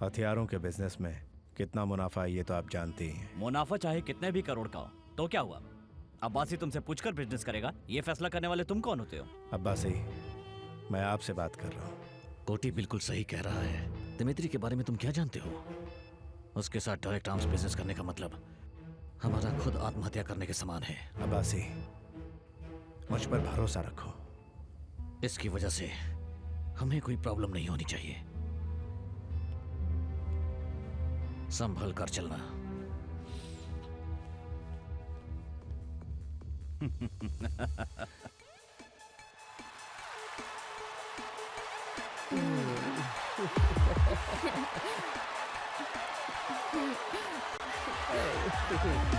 हथियारों के बिजनेस में कितना मुनाफा है ये तो आप जानते ही हैं। मुनाफा चाहे कितने भी करोड़ का हो तो क्या हुआ? अब्बासी तुमसे पूछकर बिजनेस करेगा, ये फैसला करने वाले तुम कौन होते हो? अब्बासी, मैं आपसे बात कर रहा हूँ। कोटी बिल्कुल सही कह रहा है। दिमित्री के बारे में तुम क्या जानते हो? उसके साथ डायरेक्ट आर्म्स बिजनेस करने का मतलब हमारा खुद आत्महत्या करने के समान है। अब्बासी, मुझ पर भरोसा रखो। इसकी वजह से हमें कोई प्रॉब्लम नहीं होनी चाहिए। संभल कर चलना।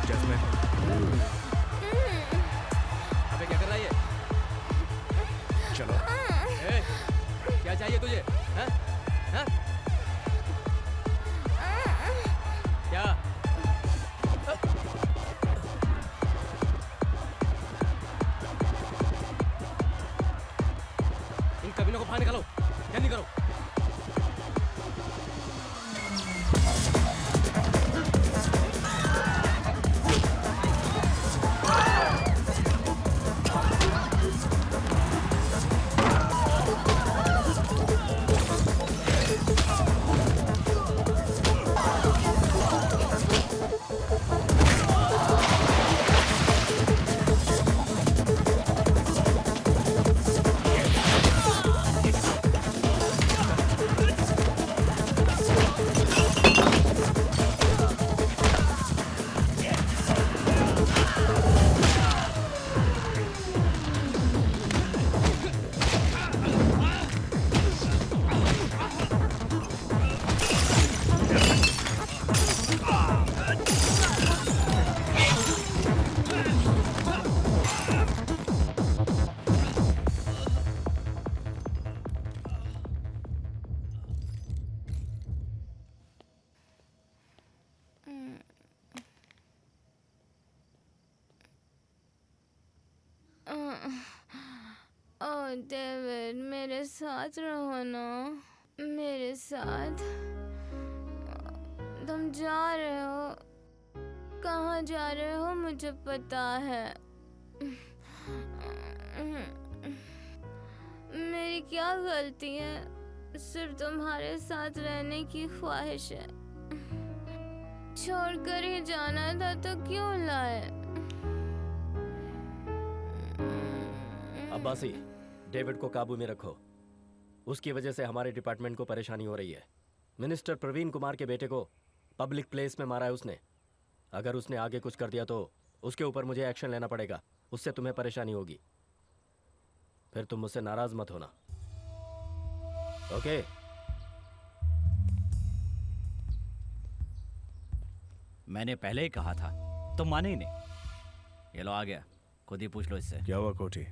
जैस्मिन, अबे क्या कर रहा है ये? चलो। ए, क्या चाहिए तुझे? हाँ? हाँ? क्या? इन कमीनों को बाहर निकालो, जल्दी करो। डेविड, मेरे साथ रहो ना, मेरे साथ। तुम जा रहे हो, कहाँ जा रहे हो मुझे पता है। मेरी क्या गलती है? सिर्फ तुम्हारे साथ रहने की ख्वाहिश है। छोड़कर ही जाना था तो क्यों लाए? अब्बासी, डेविड को काबू में रखो। उसकी वजह से हमारे डिपार्टमेंट को परेशानी हो रही है। मिनिस्टर प्रवीण कुमार के बेटे को पब्लिक प्लेस में मारा है उसने। अगर उसने आगे कुछ कर दिया तो उसके ऊपर मुझे एक्शन लेना पड़ेगा। उससे तुम्हें परेशानी होगी। फिर तुम मुझसे नाराज मत होना, ओके? मैंने पहले ही कहा था, तुम माने ही नहीं। ये लो आ गया, खुद ही पूछ लो इससे। क्या हुआ कोटी?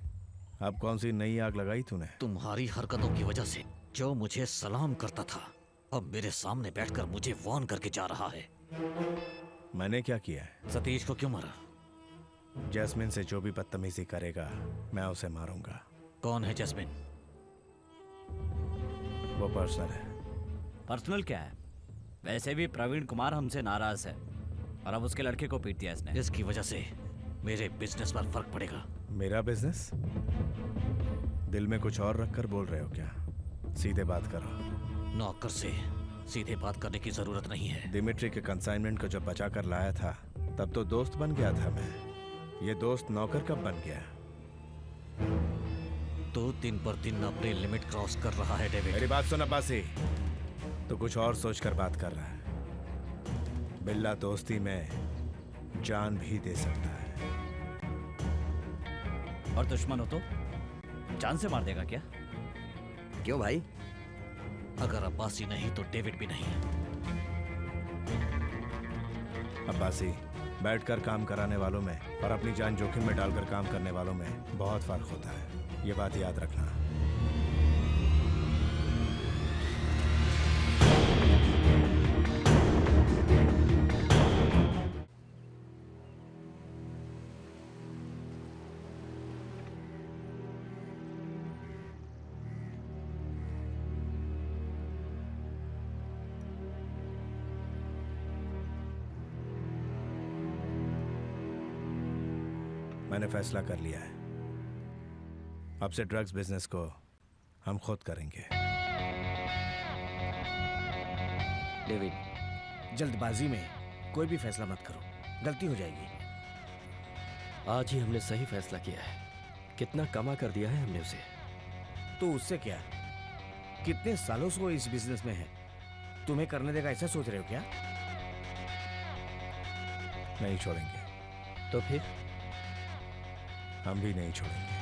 अब कौन सी नई आग लगाई तूने? तुम्हारी हरकतों की वजह से जो मुझे सलाम करता था अब मेरे सामने बैठकर मुझे वार्न करके जा रहा है। मैंने क्या किया है? सतीश को क्यों मारा? जैस्मिन से जो भी बदतमीजी करेगा मैं उसे मारूंगा। कौन है जैस्मिन? वो पर्सनल है। पर्सनल क्या है? वैसे भी प्रवीण कुमार हमसे नाराज है और अब उसके लड़के को पीट दिया इसने। इसकी वजह से मेरे बिजनेस पर फर्क पड़ेगा। मेरा बिजनेस? दिल में कुछ और रखकर बोल रहे हो क्या? सीधे बात करो। नौकर से सीधे बात करने की जरूरत नहीं है। दिमित्री के कंसाइनमेंट को जब बचा कर लाया था तब तो दोस्त बन गया था मैं। ये दोस्त नौकर कब बन गया? तो दिन पर दिन अपनी लिमिट क्रॉस कर रहा है डेविड। मेरी बात सुन अब्बासी, तो कुछ और सोचकर बात कर रहा है। बिल्ला दोस्ती में जान भी दे सकता है। और दुश्मन हो तो जान से मार देगा क्या? क्यों भाई? अगर अब्बासी नहीं तो डेविड भी नहीं। अब्बासी, बैठकर काम कराने वालों में और अपनी जान जोखिम में डालकर काम करने वालों में बहुत फर्क होता है। ये बात याद रखना। मैंने फैसला कर लिया है, अब से ड्रग्स बिजनेस को हम खुद करेंगे। डेविड, जल्दबाजी में कोई भी फैसला मत करो, गलती हो जाएगी। आज ही हमने सही फैसला किया है। कितना कमा कर दिया है हमने उसे। तो उससे क्या? कितने सालों से वो इस बिजनेस में है, तुम्हें करने देगा ऐसा सोच रहे हो क्या? नहीं छोड़ेंगे। तो फिर हम भी नहीं छोड़ेंगे।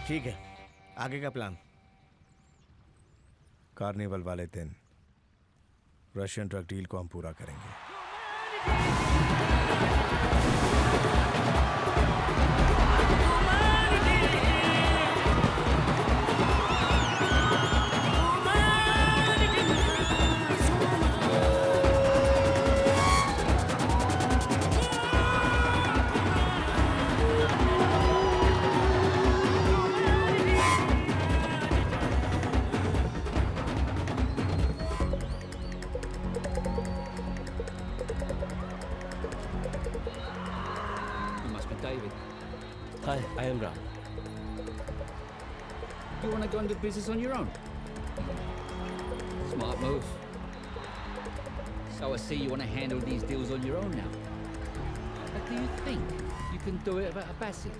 ठीक है, आगे का प्लान? कार्निवल वाले दिन रशियन ड्रग डील को हम पूरा करेंगे। Hi, I am Ram. You want to go and do business on your own? Smart move. So I see you want to handle these deals on your own now. But do you think you can do it without Abbasi?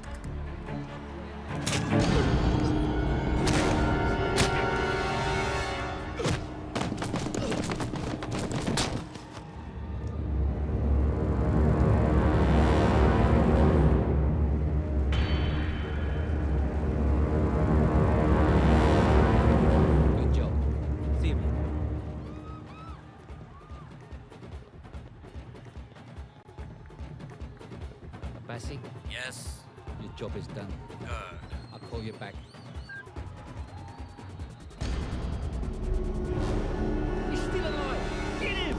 Abbasi? Yes. Your job is done. Good. I'll call you back. He's still alive! Get him!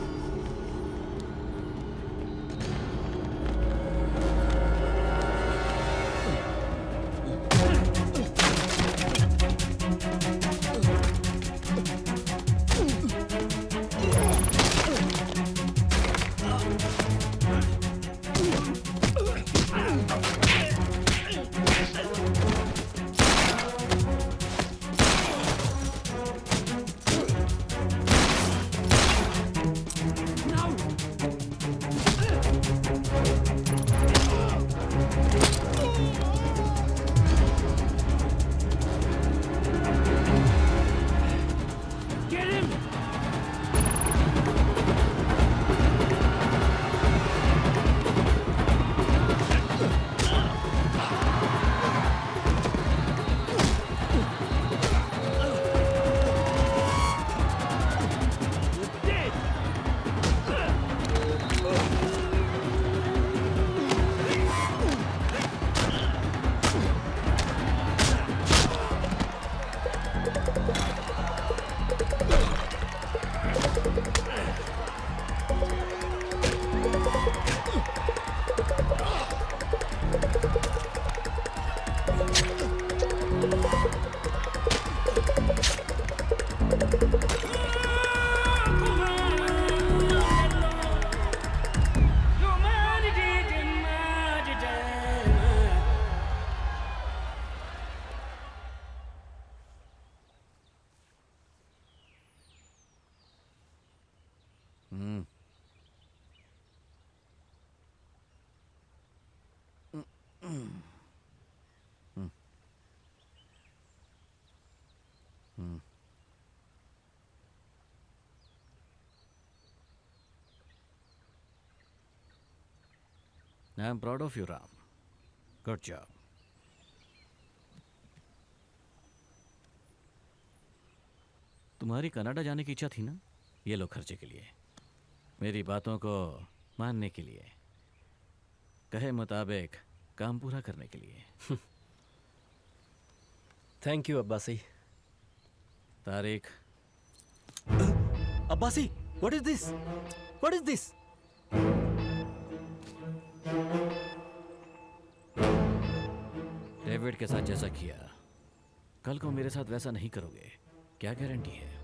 I am proud of you Ram, good job. तुम्हारी कनाडा जाने की इच्छा थी ना? ये लो खर्चे के लिए, मेरी बातों को मानने के लिए, कहे मुताबिक काम पूरा करने के लिए। Thank you Abbasi. Tariq. Abbasi, what is this? What is this? David के साथ जैसा किया, कल को मेरे साथ वैसा नहीं करोगे, क्या गारंटी है?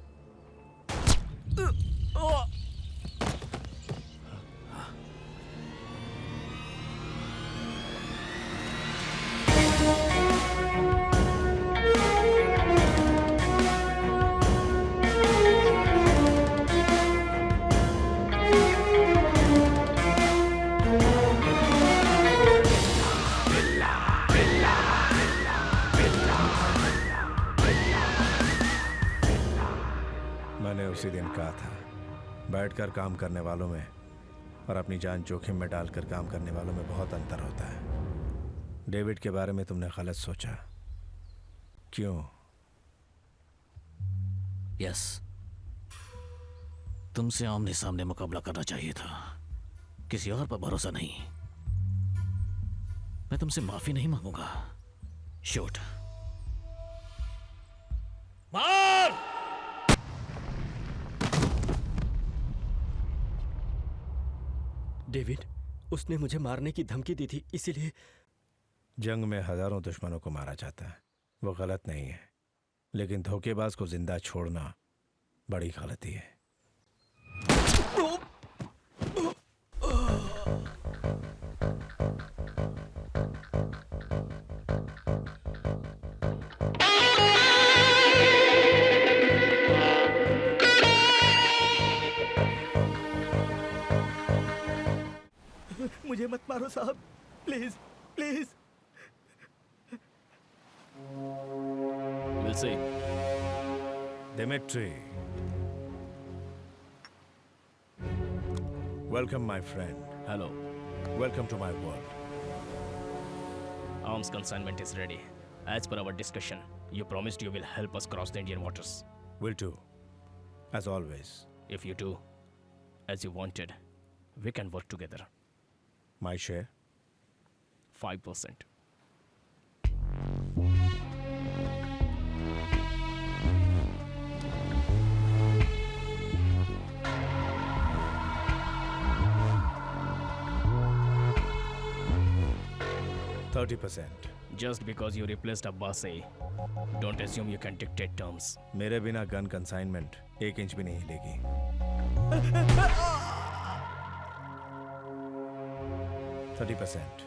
मैंने उसी दिन कहा था, बैठकर काम करने वालों में और अपनी जान जोखिम में डालकर काम करने वालों में बहुत अंतर होता है। डेविड के बारे में तुमने गलत सोचा। क्यों? यस, तुमसे आमने सामने मुकाबला करना चाहिए था, किसी और पर भरोसा नहीं। मैं तुमसे माफी नहीं मांगूंगा। शूट। मार! डेविड, उसने मुझे मारने की धमकी दी थी, इसीलिए। जंग में हजारों दुश्मनों को मारा जाता है, वो गलत नहीं है, लेकिन धोखेबाज को जिंदा छोड़ना बड़ी गलती है। मुझे मत मारो साहब, please please. We'll see. Dimitri. Welcome, my friend. Hello. Welcome to my world. Arms consignment is ready. As per our discussion, you promised you will help us cross the Indian waters. Will do. As always. If you do, as you wanted, we can work together. My share? 5%. %30%. Just because you replaced Abbasi, don't assume you can dictate terms. मेरे बिना गन कंसाइनमेंट 1 इंच भी नहीं हिलेगी। 30%.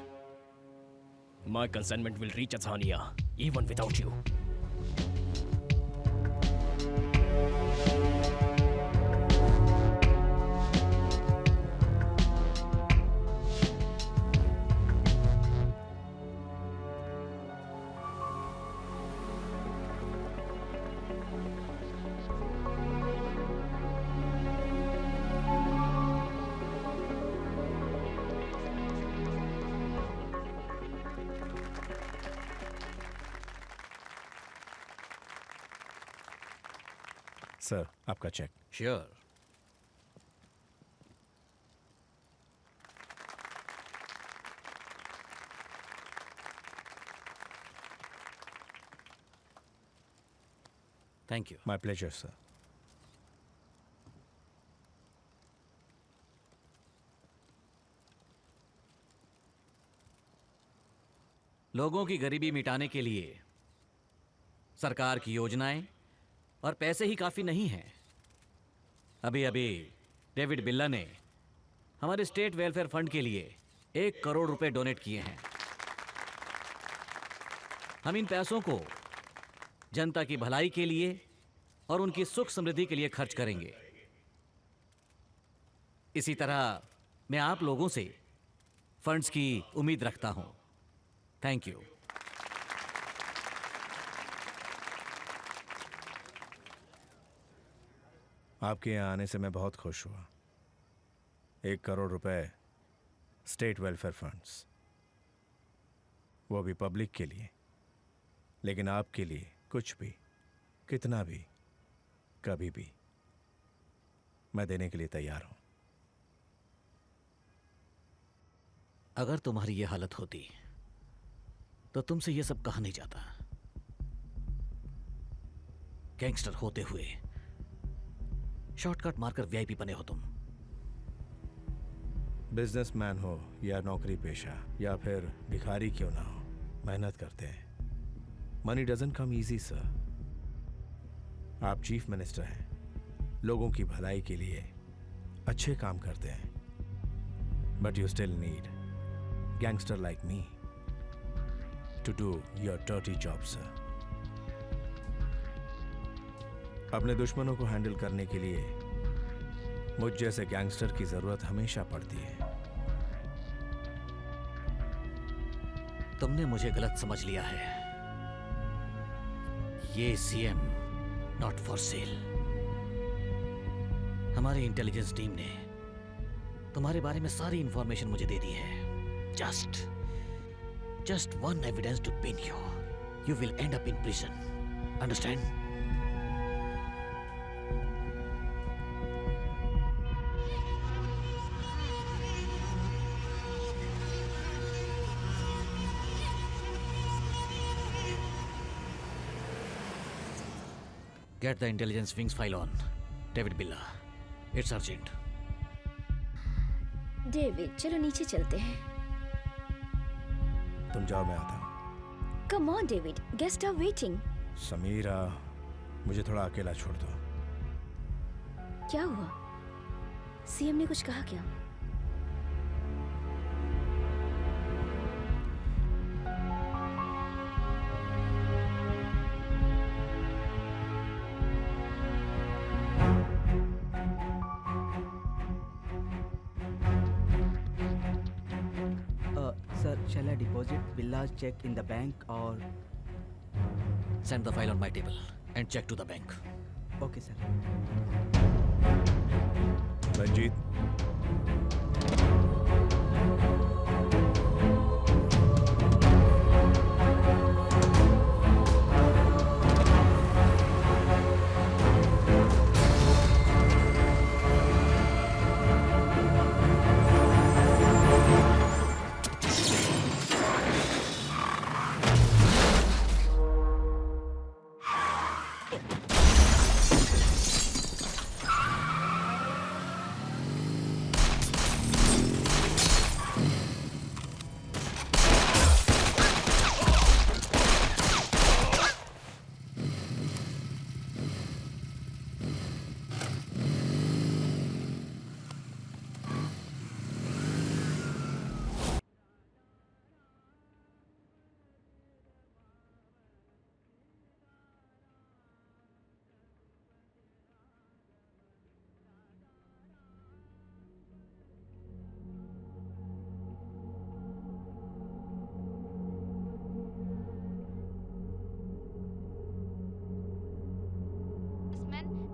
My consignment will reach Azania, even without you. Sir, आपका cheque. Sure. Thank you. My pleasure sir. लोगों की गरीबी मिटाने के लिए सरकार की योजनाएं और पैसे ही काफी नहीं हैं। अभी अभी डेविड बिल्ला ने हमारे स्टेट वेलफेयर फंड के लिए 1 करोड़ रुपए डोनेट किए हैं। हम इन पैसों को जनता की भलाई के लिए और उनकी सुख समृद्धि के लिए खर्च करेंगे। इसी तरह मैं आप लोगों से फंड्स की उम्मीद रखता हूं। Thank you. आपके यहाँ आने से मैं बहुत खुश हुआ। 1 करोड़ रुपए स्टेट वेलफेयर फंड्स, वो भी पब्लिक के लिए। लेकिन आपके लिए कुछ भी, कितना भी, कभी भी मैं देने के लिए तैयार हूं। अगर तुम्हारी ये हालत होती तो तुमसे ये सब कहा नहीं जाता। गैंगस्टर होते हुए शॉर्टकट मारकर वीआईपी बने हो तुम। बिजनेसमैन हो या नौकरी पेशा या फिर भिखारी क्यों ना हो, मेहनत करते हैं। Money doesn't come easy sir. आप चीफ मिनिस्टर हैं, लोगों की भलाई के लिए अच्छे काम करते हैं, but you still need gangster like me to do your dirty job sir. अपने दुश्मनों को हैंडल करने के लिए मुझ जैसे गैंगस्टर की जरूरत हमेशा पड़ती है। तुमने मुझे गलत समझ लिया है। ये सीएम नॉट फॉर सेल। हमारी इंटेलिजेंस टीम ने तुम्हारे बारे में सारी इंफॉर्मेशन मुझे दे दी है। Just one evidence to pin you. You will end up in prison. Understand? Get the intelligence wings file on. David Billa. It's urgent. David, चलो नीचे चलते हैं। तुम जाओ, मैं आता हूं। Come on David, guest are waiting. Samira, मुझे थोड़ा अकेला छोड़ दो। क्या हुआ? सीएम ने कुछ कहा क्या? Sir, shall I deposit Billa's check in the bank or? Send the file on my table and check to the bank. Okay, sir. Ranjit,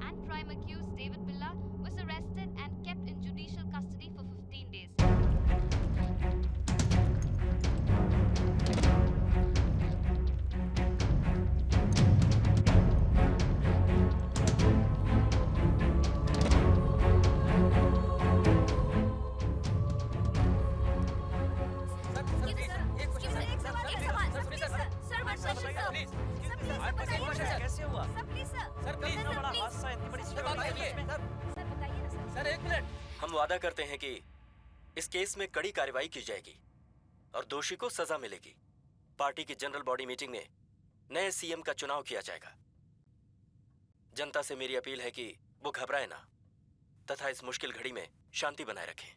and prime accused David Billa was arrested and kept in judicial custody for 15 days. कैसे हुआ? सर प्लीज, इतना बड़ा हादसा, इतनी बड़ी सर एक मिनट। हम वादा करते हैं कि इस केस में कड़ी कार्रवाई की जाएगी और दोषी को सजा मिलेगी। पार्टी की जनरल बॉडी मीटिंग में नए सीएम का चुनाव किया जाएगा। जनता से मेरी अपील है कि वो घबराए ना तथा इस मुश्किल घड़ी में शांति बनाए रखें।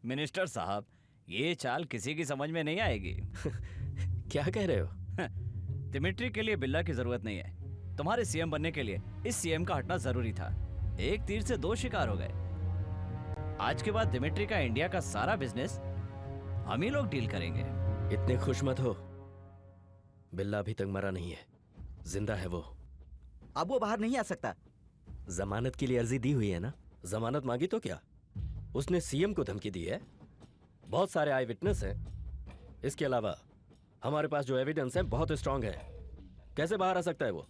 मिनिस्टर साहब, ये चाल किसी की समझ में नहीं आएगी। क्या कह रहे हो? दिमिट्री के लिए बिल्ला की जरूरत नहीं है। तुम्हारे सीएम बनने के लिए इस सीएम का हटना जरूरी था। एक तीर से दो शिकार हो गए। आज के बाद दिमिट्री का इंडिया का सारा बिजनेस हम ही लोग डील करेंगे। इतने खुश मत हो, बिल्ला अभी तक मरा नहीं है, जिंदा है वो। अब वो बाहर नहीं आ सकता। जमानत के लिए अर्जी दी हुई है ना? जमानत मांगी तो क्या? उसने सीएम को धमकी दी है। बहुत सारे आई विटनेस हैं। इसके अलावा हमारे पास जो एविडेंस है बहुत स्ट्रांग है। कैसे बाहर आ सकता है वो?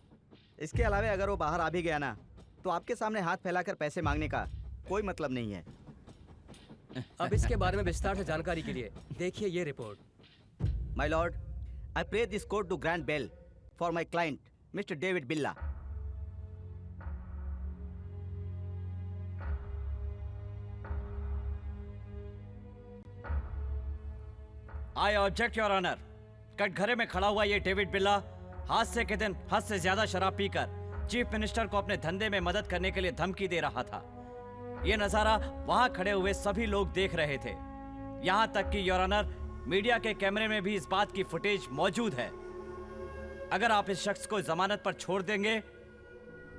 इसके अलावा अगर वो बाहर आ भी गया ना, तो आपके सामने हाथ फैलाकर पैसे मांगने का कोई मतलब नहीं है। अब इसके बारे में विस्तार से जानकारी के लिए देखिए ये report. My lord, I pray this court to grant bail for my client mister David Billa. I object your honour. कटघरे में खड़ा हुआ ये डेविड बिल्ला हादसे के दिन हद से ज्यादा शराब पीकर चीफ मिनिस्टर को अपने धंधे में मदद करने के लिए धमकी दे रहा था। यह नजारा वहां खड़े हुए सभी लोग देख रहे थे। यहां तक कि योर ऑनर मीडिया के कैमरे में भी इस बात की फुटेज मौजूद है। अगर आप इस शख्स को जमानत पर छोड़ देंगे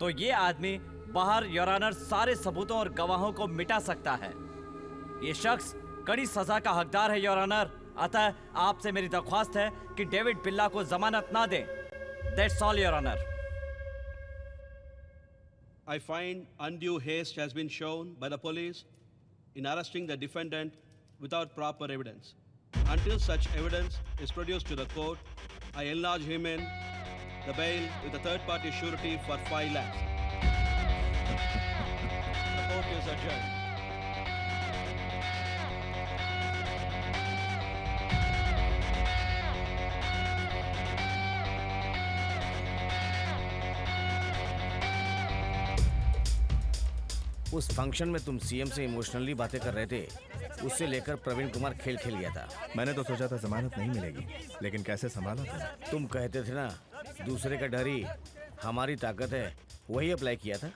तो ये आदमी बाहर योर ऑनर सारे सबूतों और गवाहों को मिटा सकता है। ये शख्स कड़ी सजा का हकदार है योर ऑनर। अतः आपसे मेरी दरख्वास्त है कि डेविड बिल्ला को जमानत ना दें। That's all your honour. I find undue haste has been shown by the police in arresting the defendant without proper evidence. Until such evidence is produced to the court, I enlarge him in the bail with a third-party surety for 5 lakhs. The court is adjourned. उस फंक्शन में तुम सीएम से इमोशनली बातें कर रहे थे, उससे लेकर प्रवीण कुमार खेल खेल गया था। मैंने तो सोचा था जमानत नहीं मिलेगी, लेकिन कैसे संभाला तुमने? तुम कहते थे ना दूसरे का डर ही हमारी ताकत है, वही अप्लाई किया था।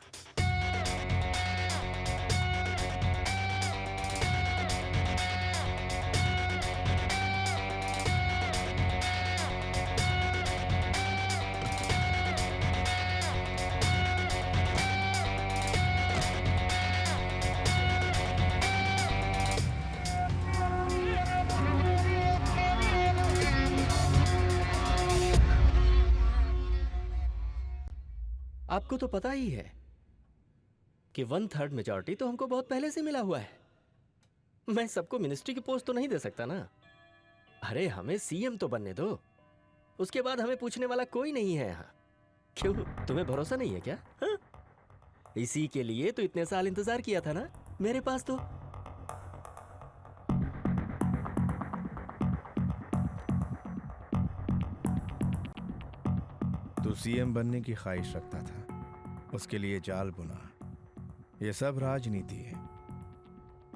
आपको तो पता ही है कि 1/3 मेजॉरिटी तो हमको बहुत पहले से मिला हुआ है। मैं सबको मिनिस्ट्री की पोस्ट तो नहीं दे सकता ना। अरे हमें सीएम तो बनने दो, उसके बाद हमें पूछने वाला कोई नहीं है यहाँ। क्यों, तुम्हें भरोसा नहीं है क्या? हा? इसी के लिए तो इतने साल इंतजार किया था ना मेरे पास तो। तू सीएम बनने की ख्वाहिश रखता था, उसके लिए जाल बुना। ये सब राजनीति है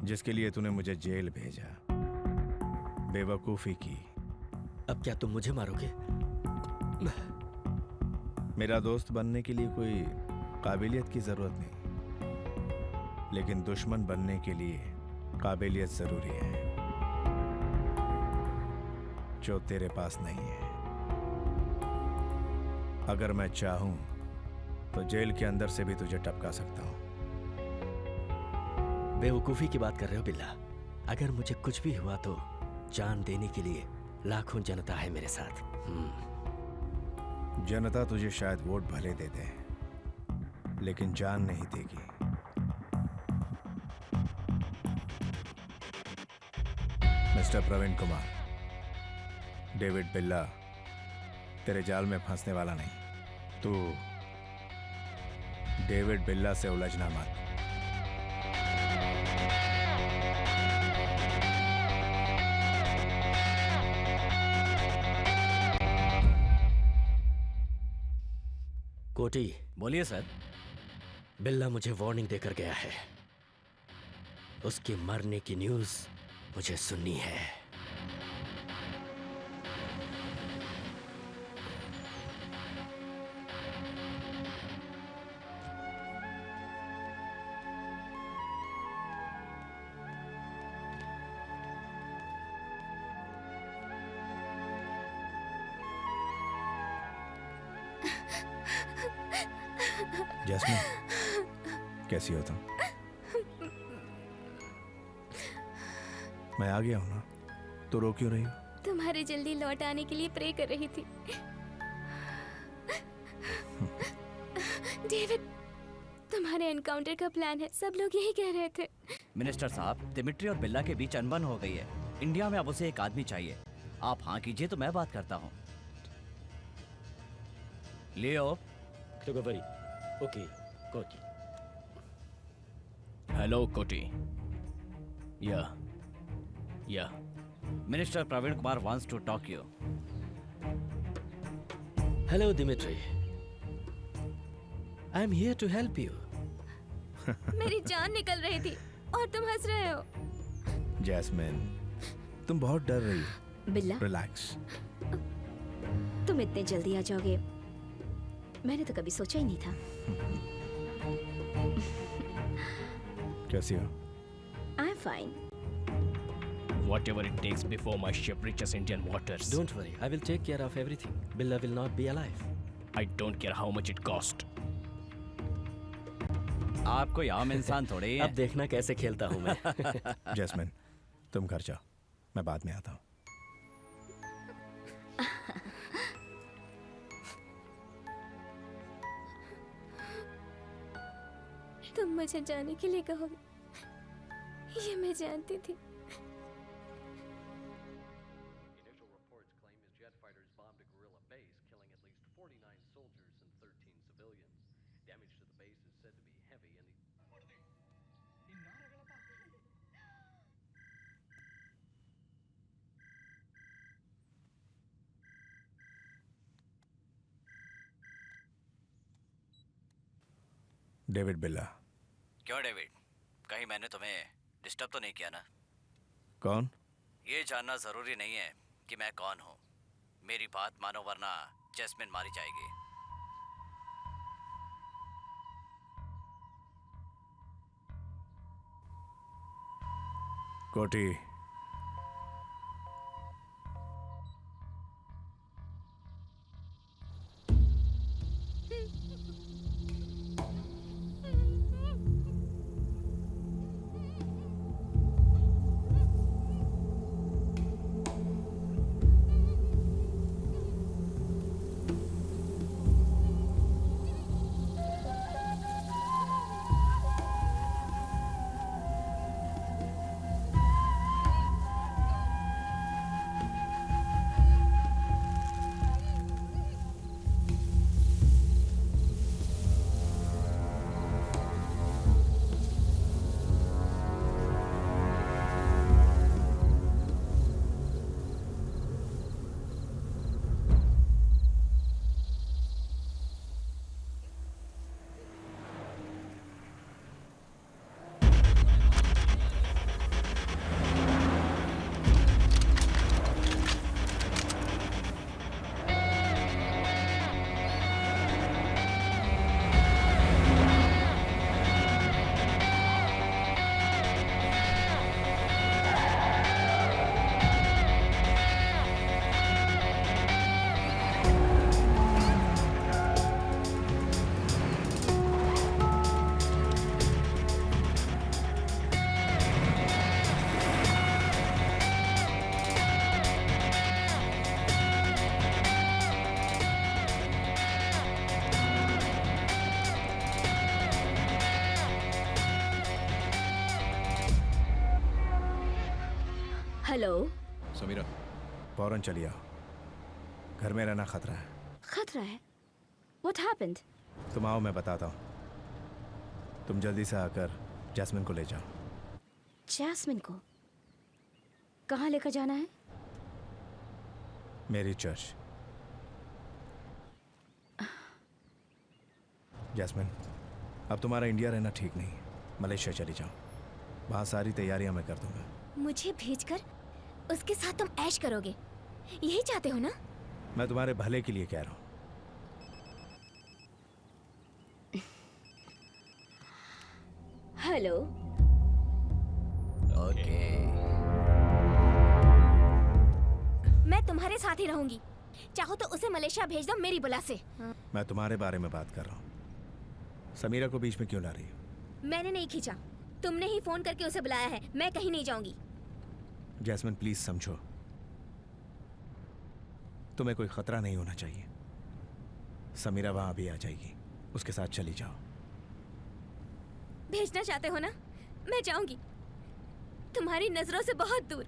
जिसके लिए तूने मुझे जेल भेजा। बेवकूफी की। अब क्या तुम मुझे मारोगे? मेरा दोस्त बनने के लिए कोई काबिलियत की जरूरत नहीं, लेकिन दुश्मन बनने के लिए काबिलियत जरूरी है, जो तेरे पास नहीं है। अगर मैं चाहूं तो जेल के अंदर से भी तुझे टपका सकता हूं। बेवकूफी की बात कर रहे हो बिल्ला? अगर मुझे कुछ भी हुआ तो जान देने के लिए लाखों जनता है मेरे साथ। जनता तुझे शायद वोट भले दे दे, लेकिन जान नहीं देगी। मिस्टर प्रवीण कुमार, डेविड बिल्ला तेरे जाल में फंसने वाला नहीं। तू डेविड बिल्ला से उलझना मत। कोटी, बोलिए सर। बिल्ला मुझे वार्निंग देकर गया है। उसके मरने की न्यूज़ मुझे सुननी है। जैस्मिन, कैसी हो तुम? मैं आ गया हूं ना, तो रो क्यों रही हो? तुम्हारे जल्दी लौट आने के लिए प्रे कर रही थी। डेविड, तुम्हारे एनकाउंटर का प्लान है, सब लोग यही कह रहे थे। मिनिस्टर साहब, दिमिट्री और बिल्ला के बीच अनबन हो गई है। इंडिया में अब उसे एक आदमी चाहिए। आप हाँ कीजिए तो मैं बात करता हूँ। लियो। ओके, कोटी। Hello Koti. Yeah minister Praveen Kumar wants to talk you. Hello Dimitri, I am here to help you. मेरी जान निकल रही थी और तुम हंस रहे हो। जैस्मिन, तुम बहुत डर रही हो। बिल्ला, रिलैक्स। तुम इतने जल्दी आ जाओगे मैंने तो कभी सोचा ही नहीं था। कैसी हो? I am fine. Whatever it takes before my ship reaches Indian waters. Don't worry, I will take care of everything. Billa will not be alive. I don't care how much it cost. आप कोई आम इंसान थोड़े ही हैं। अब देखना कैसे खेलता हूँ मैं। जैस्मिन, तुम घर जाओ, मैं बाद में आता हूँ। तुम मुझे जाने के लिए कहोगे, ये मैं जानती थी। डेविड बिल्ला। क्यों डेविड, कहीं मैंने तुम्हें डिस्टर्ब तो नहीं किया ना? कौन? ये जानना जरूरी नहीं है कि मैं कौन हूँ। मेरी बात मानो वरना जैस्मिन मारी जाएगी। कोटी, हेलो। समीरा, फौरन चली आओ। घर में रहना खतरा है। खतरा है? What happened? तुम आओ, मैं बताता हूँ। तुम जल्दी से आकर जैस्मिन को ले जाओ। जैस्मिन को कहाँ लेकर जाना है? मेरी चर्च। जैस्मिन, अब तुम्हारा इंडिया रहना ठीक नहीं। मलेशिया चली जाओ, वहाँ सारी तैयारियां मैं कर दूंगा। मुझे भेजकर उसके साथ तुम ऐश करोगे, यही चाहते हो ना? मैं तुम्हारे भले के लिए कह रहा हूँ। हेलो। ओके। मैं तुम्हारे साथ ही रहूंगी, चाहो तो उसे मलेशिया भेज दो मेरी बुला से। मैं तुम्हारे बारे में बात कर रहा हूँ। समीरा को बीच में क्यों ला रही हो? मैंने नहीं खींचा, तुमने ही फोन करके उसे बुलाया है। मैं कहीं नहीं जाऊंगी। जैस्मिन, प्लीज समझो, तुम्हें कोई खतरा नहीं होना चाहिए। समीरा वहां भी आ जाएगी, उसके साथ चली जाओ। भेजना चाहते हो ना, मैं जाऊंगी तुम्हारी नजरों से बहुत दूर।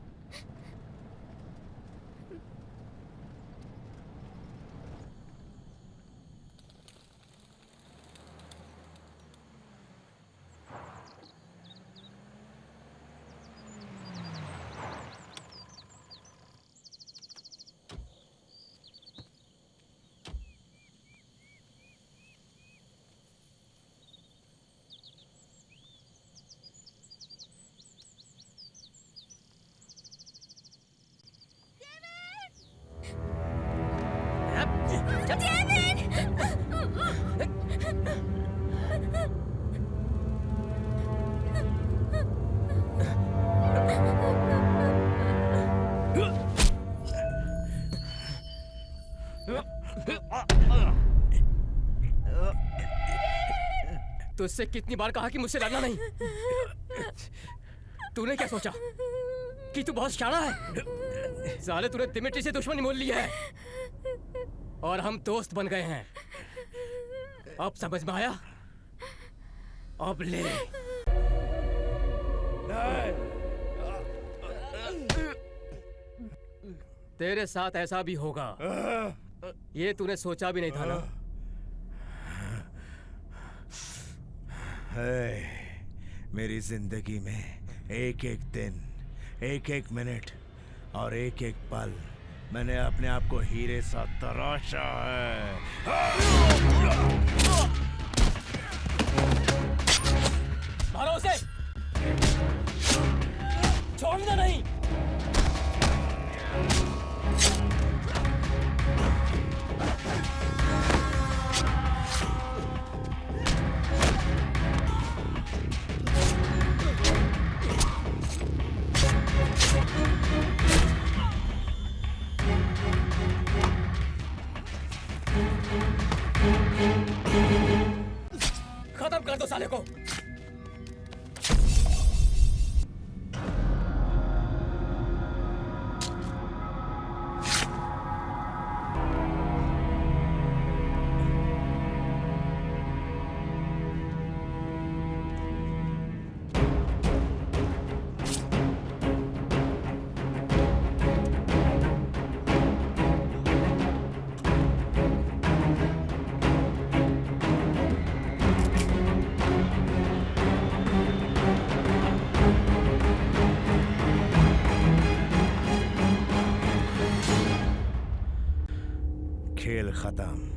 तुझसे कितनी बार कहा कि मुझसे लड़ना नहीं। तूने क्या सोचा कि तू बहुत शाना है? साले तूने दिमित्री से दुश्मनी मोल ली है और हम दोस्त बन गए हैं। अब समझ में आया? अब ले। तेरे साथ ऐसा भी होगा, ये तूने सोचा भी नहीं था ना। मेरी जिंदगी में एक एक दिन, एक एक मिनट और एक एक पल मैंने अपने आप को हीरे सा तराशा है। मारो उसे, छोड़ना नहीं। खत्म कर दो साले को। खेल खत्म।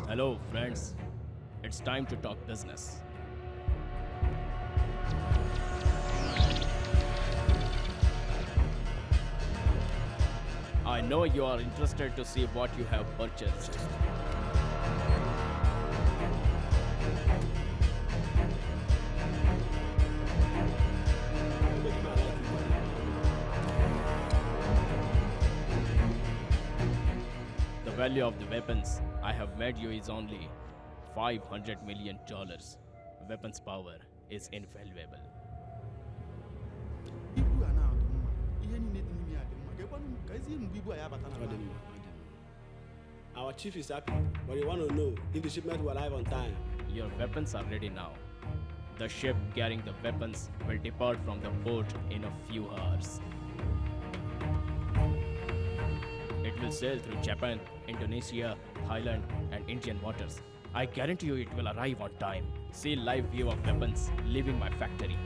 Hello, friends. It's time to talk business. I know you are interested to see what you have purchased. The value of the weapons I have made you is only $500 million. Weapons power is invaluable. Our chief is happy, but we want to know if the shipment will arrive on time. Your weapons are ready now. The ship carrying the weapons will depart from the port in a few hours. It will sail through Japan, Indonesia, Thailand, and Indian waters. I guarantee you it will arrive on time. See live view of weapons leaving my factory.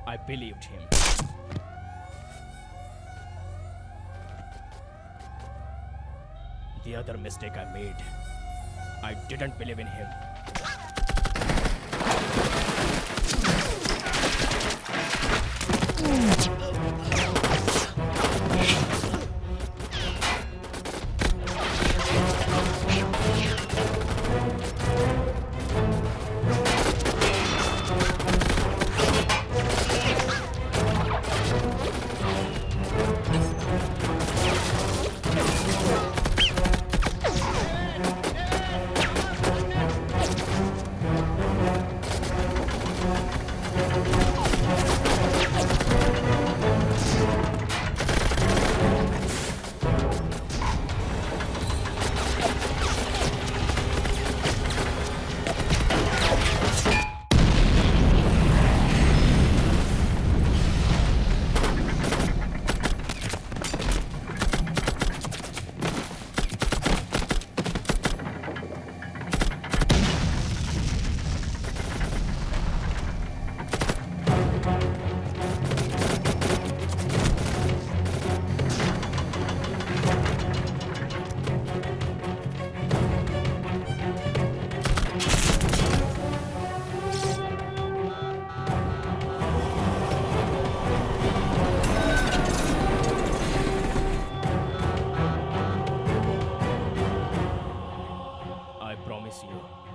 I believed him. The other mistake I made, I didn't believe in him.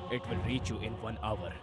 It will reach you in 1 hour.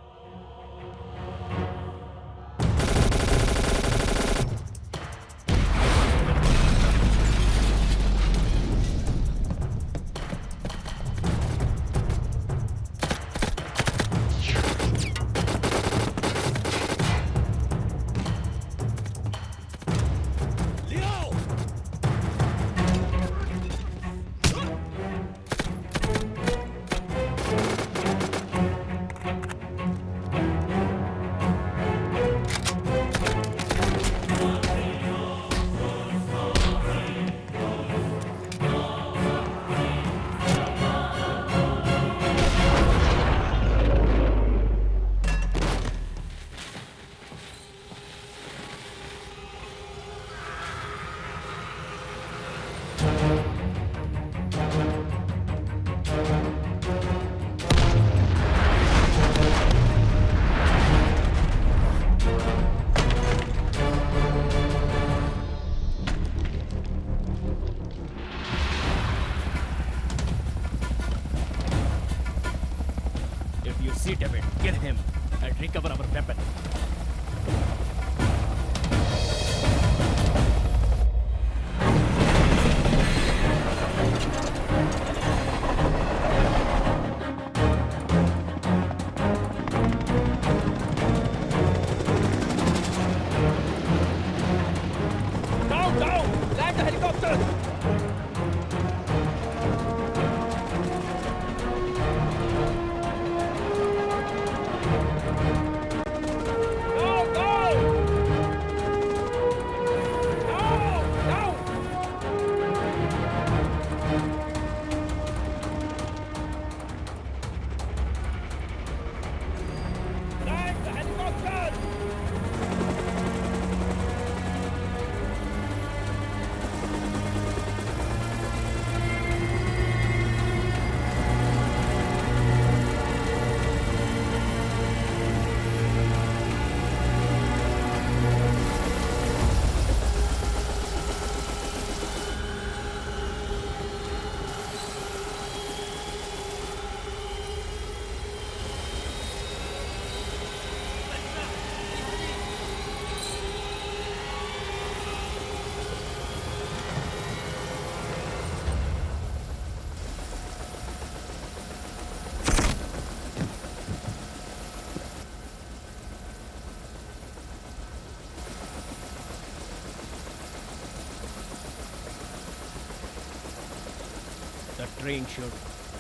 train should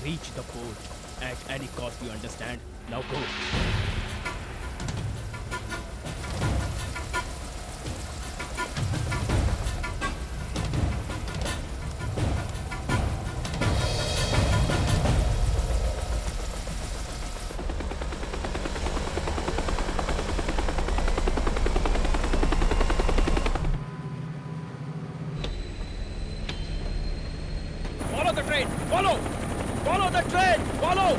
reach the port at any cost, you understand? Now go. Follow the train! Follow! Follow the train! Follow!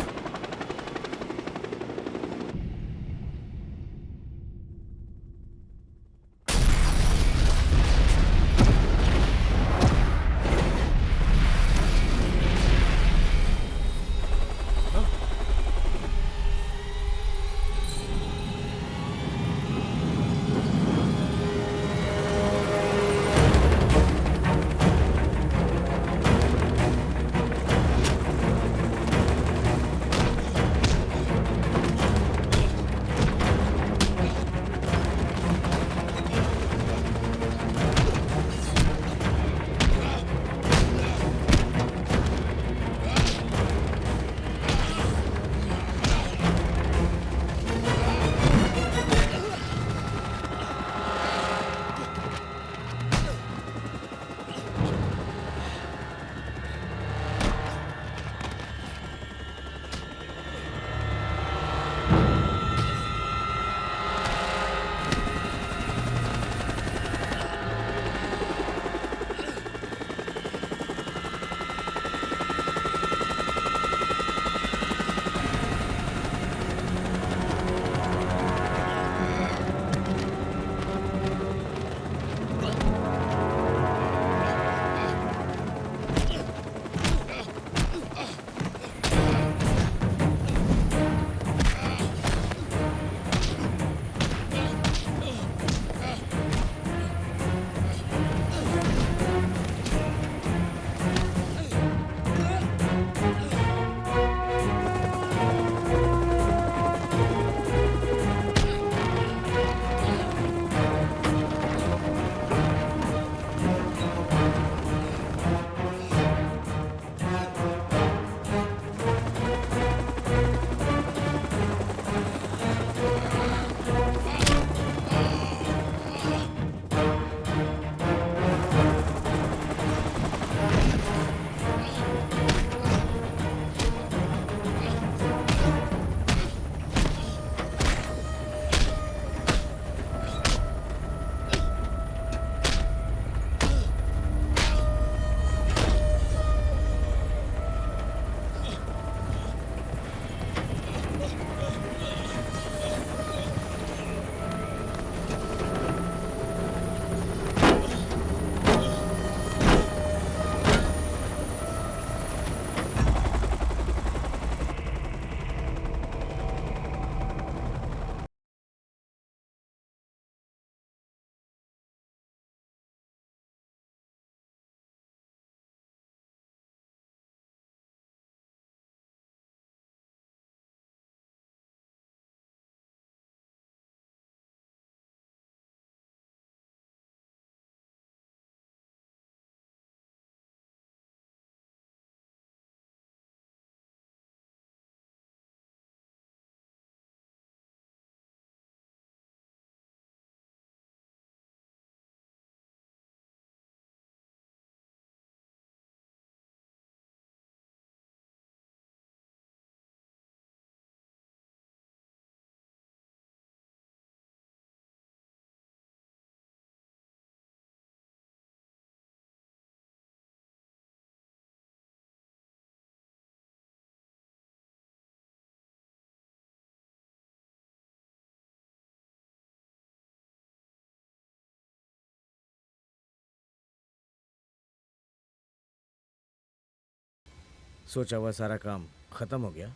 सोचा हुआ सारा काम खत्म हो गया?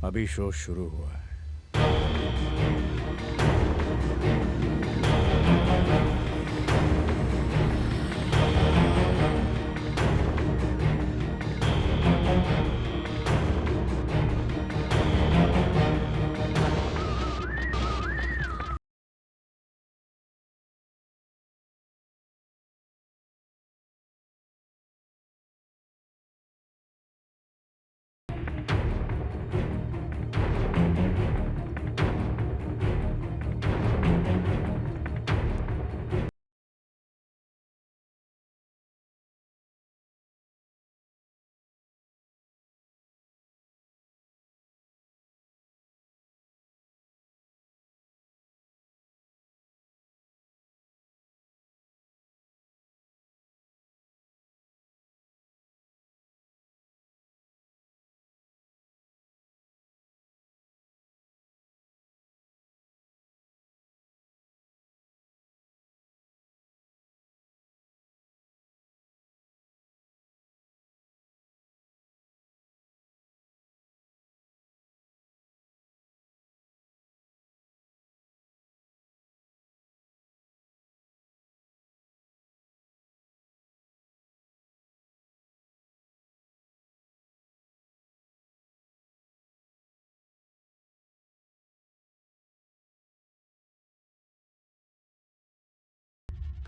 अभी शो शुरू हुआ है।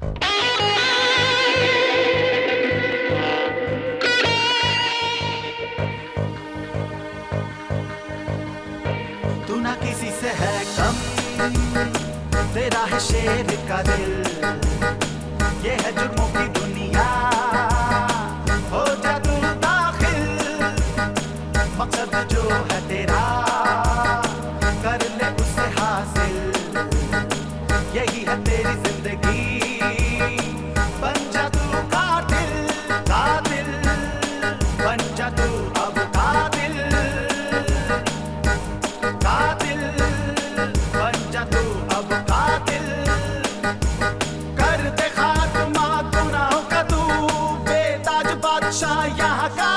तू ना किसी से है कम, तेरा है शेर का दिल, ये है जुर्मों की दुनिया, हो जा तू दाखिल, मकसद जो है तेरा कर ले उससे हासिल, यही है तेरी जिंदगी, बन जा तू कातिल, कातिल, बन जा तू अब कातिल, कातिल, बन जा तू अब कातिल, कर दे खात्मा गुनाहों का तू, बेताज बादशाह यहाँ का